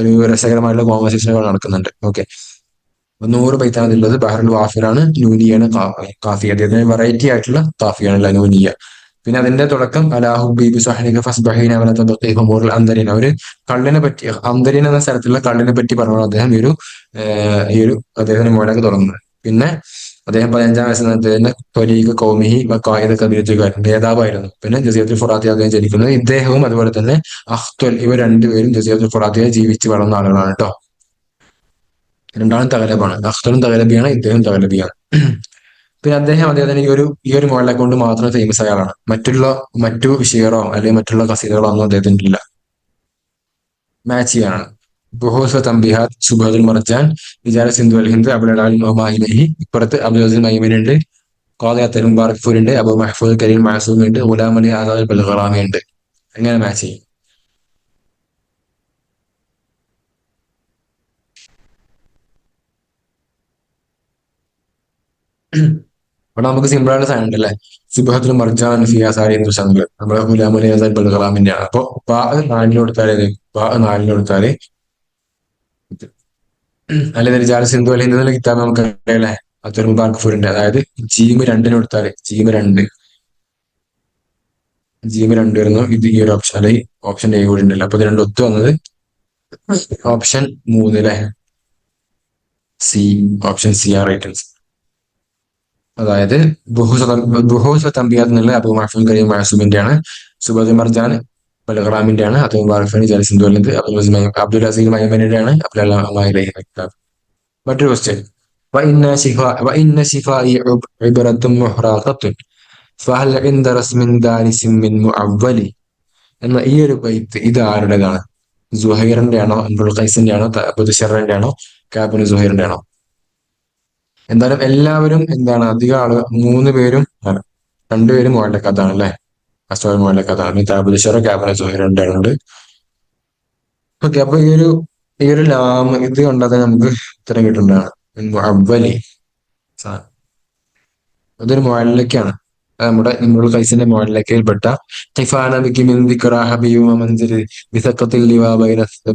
ഒരു രസകരമായിട്ടുള്ള കോൺവെർസേഷനുകൾ നടക്കുന്നുണ്ട്. ഓക്കെ, 100 ബൈത്താണ് അതിലുള്ളത്. ബഹറുൽ വാഫിറാണ്, നൂനിയാണ് കാഫി. അദ്ദേഹത്തിന് വെറൈറ്റി ആയിട്ടുള്ള കാഫിയാണ് നൂനിയ. പിന്നെ അതിന്റെ തുടക്കം അലാഹു ബീബി സഹനിക ഫസ്ബഹീന വലത്തൂറിൽ അന്തരീന, ഒരു കള്ളിനെ പറ്റി, അന്തരീൻ എന്ന സ്ഥലത്തുള്ള കള്ളിനെ പറ്റി പറഞ്ഞാണ് അദ്ദേഹം ഈ ഒരു അദ്ദേഹത്തിന്റെ മോഡലൊക്കെ തുടങ്ങുന്നത്. പിന്നെ അദ്ദേഹം 15-ാം വയസ്സിൽ അദ്ദേഹത്തിന്റെ ത്വലീഖ് കൗമിഹി വഖായിദ കബീറത്തുകാരൻ നേതാവായിരുന്നു. പിന്നെ ജസീറത്തുൽ ഫുറാത്തിയ അദ്ദേഹം ജനിക്കുന്നത്. ഇദ്ദേഹവും അതുപോലെ തന്നെ അഖ്ത്വൽ, ഇവർ രണ്ടുപേരും ജസീറത്തുൽ ഫുറാത്തിയ ജീവിച്ച് വളർന്ന ആളുകളാണ് കേട്ടോ. രണ്ടാളും തകലബാണ്, അഖ്തറും തകലബിയാണ്, ഇദ്ദേഹം തകലബിയാണ്. പിന്നെ അദ്ദേഹത്തിന് ഈ ഒരു മോഡലെ കൊണ്ട് മാത്രം ഫേമസ് ആയ ആളാണ്. മറ്റു ഷിയറോ അല്ലെങ്കിൽ മറ്റുള്ള കസീദകളോ ഒന്നും അദ്ദേഹത്തിന് ഇല്ല. മാച്ച് ചെയ്യാനാണ്. ബുഹൂസ് തംബിഹാത്ത്, ശുബഹത്തുൽ മർജാൻ, വിചാര സിന്ധു അൽ ഹിന്ദ്, അബുൽ അലാൽ മൊഹമാഹിലഹി. ഇപ്പുറത്ത് അബ്ദുൽ അസീസ് മൈമൻ ഉണ്ട്, ഖാദി അത്തൽ മുബാറക് ഫൂർ ഉണ്ട്, അബു മഹ്ഫൂദ് കരീം മാസൂമി ഉണ്ട്, ഗുലാം അലി ആസാദ് ബൽഗറാമി ഉണ്ട്. എങ്ങനെ മാച്ച് ചെയ്യും? അവിടെ നമുക്ക് സിമ്പിൾ ആയിട്ട് സാധനം ഉണ്ടല്ലേ. സുബഹത്തുൽ മർജാൻ ഫിയാസാരി ഹിന്ദുസ്ഥാനിൽ നമ്മുടെ ഗുലാം അലി ആസാദ് ബൽഗറാമിന്റെ ആണ്. അപ്പൊ നാലിന് കൊടുത്താല് അല്ലെങ്കിൽ ജാൽ സിന്ധു അല്ലെ എന്നുള്ള കിതാബ് നമുക്ക് അറിയാലേ, അത്തർ മുബാറക് ഫൂറിന്റെ. അതായത് ജീമ് 2 കൊടുത്താല് ജീമ് 2 വരുന്നു. ഇത് ഈ ഒരു ഓപ്ഷൻ അല്ലെങ്കിൽ ഓപ്ഷൻ എ കൂടി ഉണ്ടല്ലോ. അപ്പൊ ഇത് രണ്ടും ഒത്തു വന്നത് ഓപ്ഷൻ 3 അല്ലെ, സി. ഓപ്ഷൻ സി ആണ് റൈറ്റ് ആൻസർ. അതായത് ബുഹൂസ് തംബിയാത്ത് എന്നുള്ള അബു മഹ്ഫൂദ് കരീം മാസൂമിന്റെ ആണ്, സുബഹത്തുൽ മർജാൻ ബൽഗറാമിന്റെ ആണ്, അത്തർ മുബാറക് ഫൂറിന്റെ, ജാൽ സിന്ധു അല്ലെ അബ്ദുൽ അസീസ് മൈമനിന്റെ ആണ്, അബ്ദുൽ അലഹി കിതാബ്. മറ്റൊരു ക്വസ്റ്റ്യൻ, وإن شفائي عبرة محراقة فهل عند رسم دارس من معول എന്ന ഈ ഒരു ബൈത്ത് ഇത് ആരുടേതാണ്? സുഹൈറിന്റെ ആണോ, ഇബ്നുൽ ഖൈസിന്റെ ആണോ, ബുദ്ശറിന്റെ ആണോ, കാബിന് സുഹൈറിന്റെ ആണോ? എന്തായാലും എല്ലാവരും എന്താണ്, അധികം ആള് 3 പേരും ആണ്. 2 പേരും മുഅല്ലഖാത്താണ് അല്ലെ, അസ്വാബ് മുഅല്ലഖാത്താണ്. ബുദ്ശർ, കാബിന് സുഹൈറിന്റെ ഉണ്ട്. ഓക്കെ, അപ്പൊ ഈ ഒരു ലാം ഇത് കണ്ടാൽ നമുക്ക് ഉത്തരം കിട്ടുന്നതാണ്. മുഅവ്വലി അതൊരു മുഅല്ലഖാണ്. നമ്മുടെ ഇമ്രുൽ ഖൈസിന്റെ മുഅല്ലഖയിൽപ്പെട്ട ഖിഫാന ബികി മിൻ ദിക്റാ ഹബീബ മൻസിലി ബിസഖത്തിൽ ലിവാ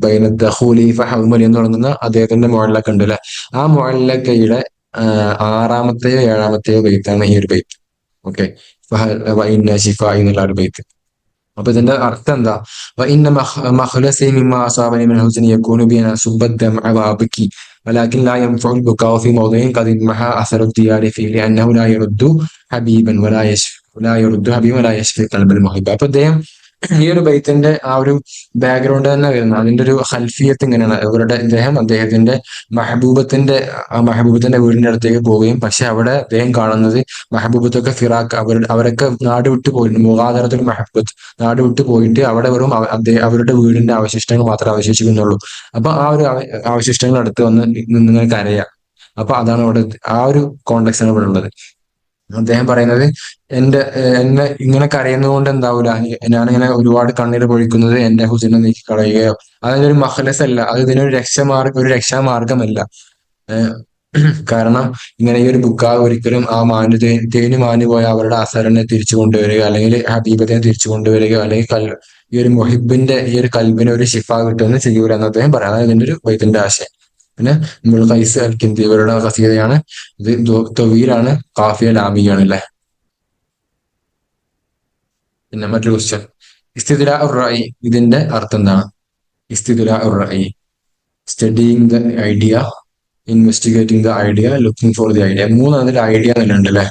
ബൈന ദഖൂലി ഫഹൗമലി എന്ന് തുടങ്ങുന്ന അദ്ദേഹത്തിന്റെ മുഅല്ലഖ ഉണ്ട് അല്ലെ. ആ മുഅല്ലഖയുടെ 6-മത്തെയോ 7-മത്തെയോ ബൈത്താണ് ഈ ഒരു ബൈത്ത്. ഓക്കെ, വഇന്ന ശിഫാഇ എന്നുള്ള ഒരു ബൈത്ത്. അപ്പൊ ഇതിന്റെ അർത്ഥം എന്താ? وإن مخلصي مما أصابني من الحزن يكون بأن أصب الدمع وأبكي ولكن لا ينفع البكاء في موضع قد انمحى أثر الديار فيه لأنه لا يرد حبيبا ولا يشفي قلب المحب. അപ്പൊ അദ്ദേഹം ഈ ഒരു ബൈത്തിന്റെ ആ ഒരു ബാക്ക്ഗ്രൗണ്ട് തന്നെ വരുന്നത് അതിന്റെ ഒരു ഹൽഫിയത്ത് ഇങ്ങനെയാണ്. അദ്ദേഹത്തിന്റെ മെഹബൂബത്തിന്റെ വീടിന്റെ അടുത്തേക്ക് പോവുകയും, പക്ഷെ അവിടെ അദ്ദേഹം കാണുന്നത് മെഹബൂബത്തൊക്കെ ഫിറാഖ് അവരൊക്കെ നാട് വിട്ടു പോയിട്ട്, മുഗാദറത്തുൽ മെഹബൂബത്ത് നാട് വിട്ടു പോയിട്ട് അവിടെ വെറും അവരുടെ വീടിന്റെ അവശിഷ്ടങ്ങൾ മാത്രമേ അവശേഷിക്കുന്നുള്ളൂ. അപ്പൊ ആ ഒരു അവശിഷ്ടങ്ങൾ അടുത്ത് വന്ന് നിന്ന് കരയാ. അപ്പൊ അതാണ് അവിടെ ആ ഒരു കോണ്ടെക്സ്റ്റ് ആണ് ഇവിടെ ഉള്ളത്. അദ്ദേഹം പറയുന്നത് എന്നെ ഇങ്ങനെ കരയുന്നത് കൊണ്ട് എന്താവൂല, ഞാനിങ്ങനെ ഒരുപാട് കണ്ണീര് പൊഴിക്കുന്നത് എന്റെ ഹുസിനെ നീക്കി കളയുകയോ, അതിനൊരു മഹലസ് അല്ല, അത് ഇതിനൊരു ഒരു രക്ഷാമാർഗമല്ല. ഏഹ് കാരണം ഇങ്ങനെ ഈ ഒരു ബുക്കാ ഒരിക്കലും ആ തേഞ്ഞു മാഞ്ഞു പോയ അവരുടെ അസറിനെ തിരിച്ചു കൊണ്ടുവരിക, അല്ലെങ്കിൽ ഹബീബത്തിനെ തിരിച്ചു കൊണ്ടുവരികയോ, അല്ലെങ്കിൽ ഈ ഒരു മൊഹിബിന്റെ ഈ ഒരു കൽബിന് ഒരു ഷിഫ കിട്ടുമെന്ന് ചെയ്യൂല എന്ന് അദ്ദേഹം പറയാം. അതാണ് ഇതിന്റെ ഒരു വൈദ്യന്റെ ആശയം. പിന്നെ ഇബ്നുൽ ഖൈസ് അൽ കിന്ദി ഇവരുടെ ഖസീദയാണ് ഇത്. തൊവീലാണ്, കാഫിയ ലാമിയാണ് അല്ലെ. പിന്നെ മറ്റൊരു ക്വസ്റ്റ്യൻ, ഇസ്തിദ്ലാ ഉർ റഅയ് ഇതിന്റെ അർത്ഥം എന്താണ്? ഇസ്തിദ്ലാ ഉർ റഅയ്, studying the idea, investigating the idea, looking for the idea. മൂന്നാമതൊരു ഐഡിയ എന്നുണ്ട് അല്ലെ.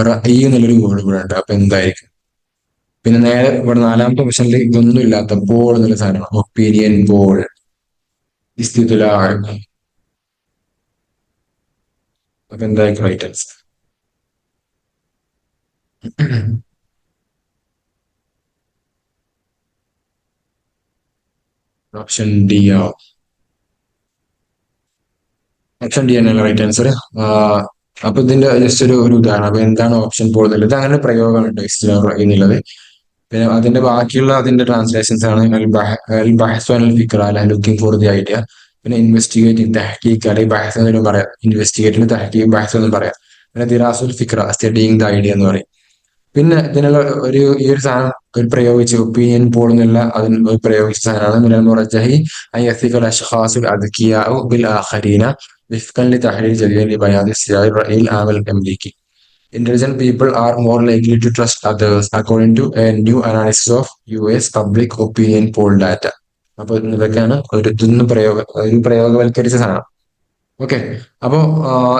റഅയ് എന്നുള്ളൊരു വേർഡ് ഇവിടെ ഉണ്ട്. അപ്പൊ എന്തായിരിക്കും? പിന്നെ നേരെ ഇവിടെ നാലാമത്തെ ക്വസ്റ്റനിൽ ഇതൊന്നും ഇല്ലാത്ത പോൾ എന്നുള്ള സാധനമാണ്. ഒപ്പീനിയൻ, പോൾ, ഇസ്തിദ്ലാ. അപ്പൊ എന്തായിരിക്കും റൈറ്റ് ആൻസർ? ഓപ്ഷൻ ഡി ആവും. ഓപ്ഷൻ ഡി തന്നെയാണ് റൈറ്റ് ആൻസർ. അപ്പൊ ഇതിന്റെ ജസ്റ്റ് ഒരു ഉദാഹരണം. അപ്പൊ എന്താണ് ഓപ്ഷൻ പോൾ എന്നുള്ളത്? ഇത് അങ്ങനെ ഒരു പ്രയോഗമാണ് കേട്ടോ ഇസ്തിദ്ലാ എന്നുള്ളത്. പിന്നെ അതിന്റെ ബാക്കിയുള്ള അതിന്റെ ട്രാൻസ്ലേഷൻസ് ആണ് അൽ ബഹ്സ് അൽ ഫിക്ര അല്ല ലുക്കിംഗ് ഫോർ ദി ഐഡിയ. പിന്നെ ഇൻവെസ്റ്റിഗേറ്റിംഗ്, തഹ്കീഖ് അല്ലെങ്കിൽ ബഹ്സ് എന്നും പറയാം. ഇൻവെസ്റ്റിഗേറ്റിംഗ്, തഹ്കീഖ്, ബഹ്സ് എന്നും പറയാം. പിന്നെ ദിറാസുൽ ഫിക്ര, സ്റ്റഡിയിങ് ദ ഐഡിയ എന്ന് പറയും. പിന്നെ ഇതിനുള്ള ഈ ഒരു സാധനം ഒരു പ്രയോഗിച്ച് ഒപ്പീനിയൻ പോൾ എന്നുള്ള അതിന് പ്രയോഗിച്ച സാധനമാണ് മിനൽ മുറജ്ജഹി അൻ യസിഖൽ അശ്ഖാസുൽ അദ്കിയാഉ bill ആഖരീന വിഫ്ഖൻ ലിതഹ്ലീൽ ജദീദ് ലിബയാനി സിയാരി റഅയിൽ ആമൽ അംലീകി. Intelligent people are more likely to trust others, according to a new analysis of US public opinion poll data. അപ്പൊ ഇതൊക്കെയാണ് ഒരു പ്രയോഗവൽക്കരിച്ച സാധനം. ഓക്കെ. അപ്പോ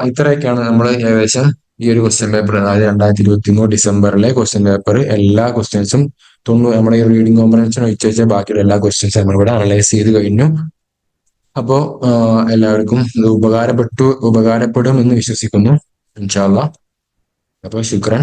ഇത്രയൊക്കെയാണ് നമ്മൾ ഏകദേശം ഈ ഒരു ക്വസ്റ്റ്യൻ പേപ്പർ, അതായത് 2023 ഡിസംബറിലെ ക്വസ്റ്റ്യൻ പേപ്പർ എല്ലാ ക്വസ്റ്റ്യൻസും നമ്മുടെ ഈ റീഡിംഗ് കോമ്പ്രഹെൻഷൻ ഒഴിച്ച് വെച്ച ബാക്കിയുള്ള എല്ലാ ക്വസ്റ്റ്യൻസും നമ്മളിവിടെ അനലൈസ് ചെയ്ത് കഴിഞ്ഞു. അപ്പോ എല്ലാവർക്കും ഇത് ഉപകാരപ്പെടും എന്ന് വിശ്വസിക്കുന്നു. ഇൻഷാ അല്ലാഹ്. അപ്പൊ ശുക്രൻ.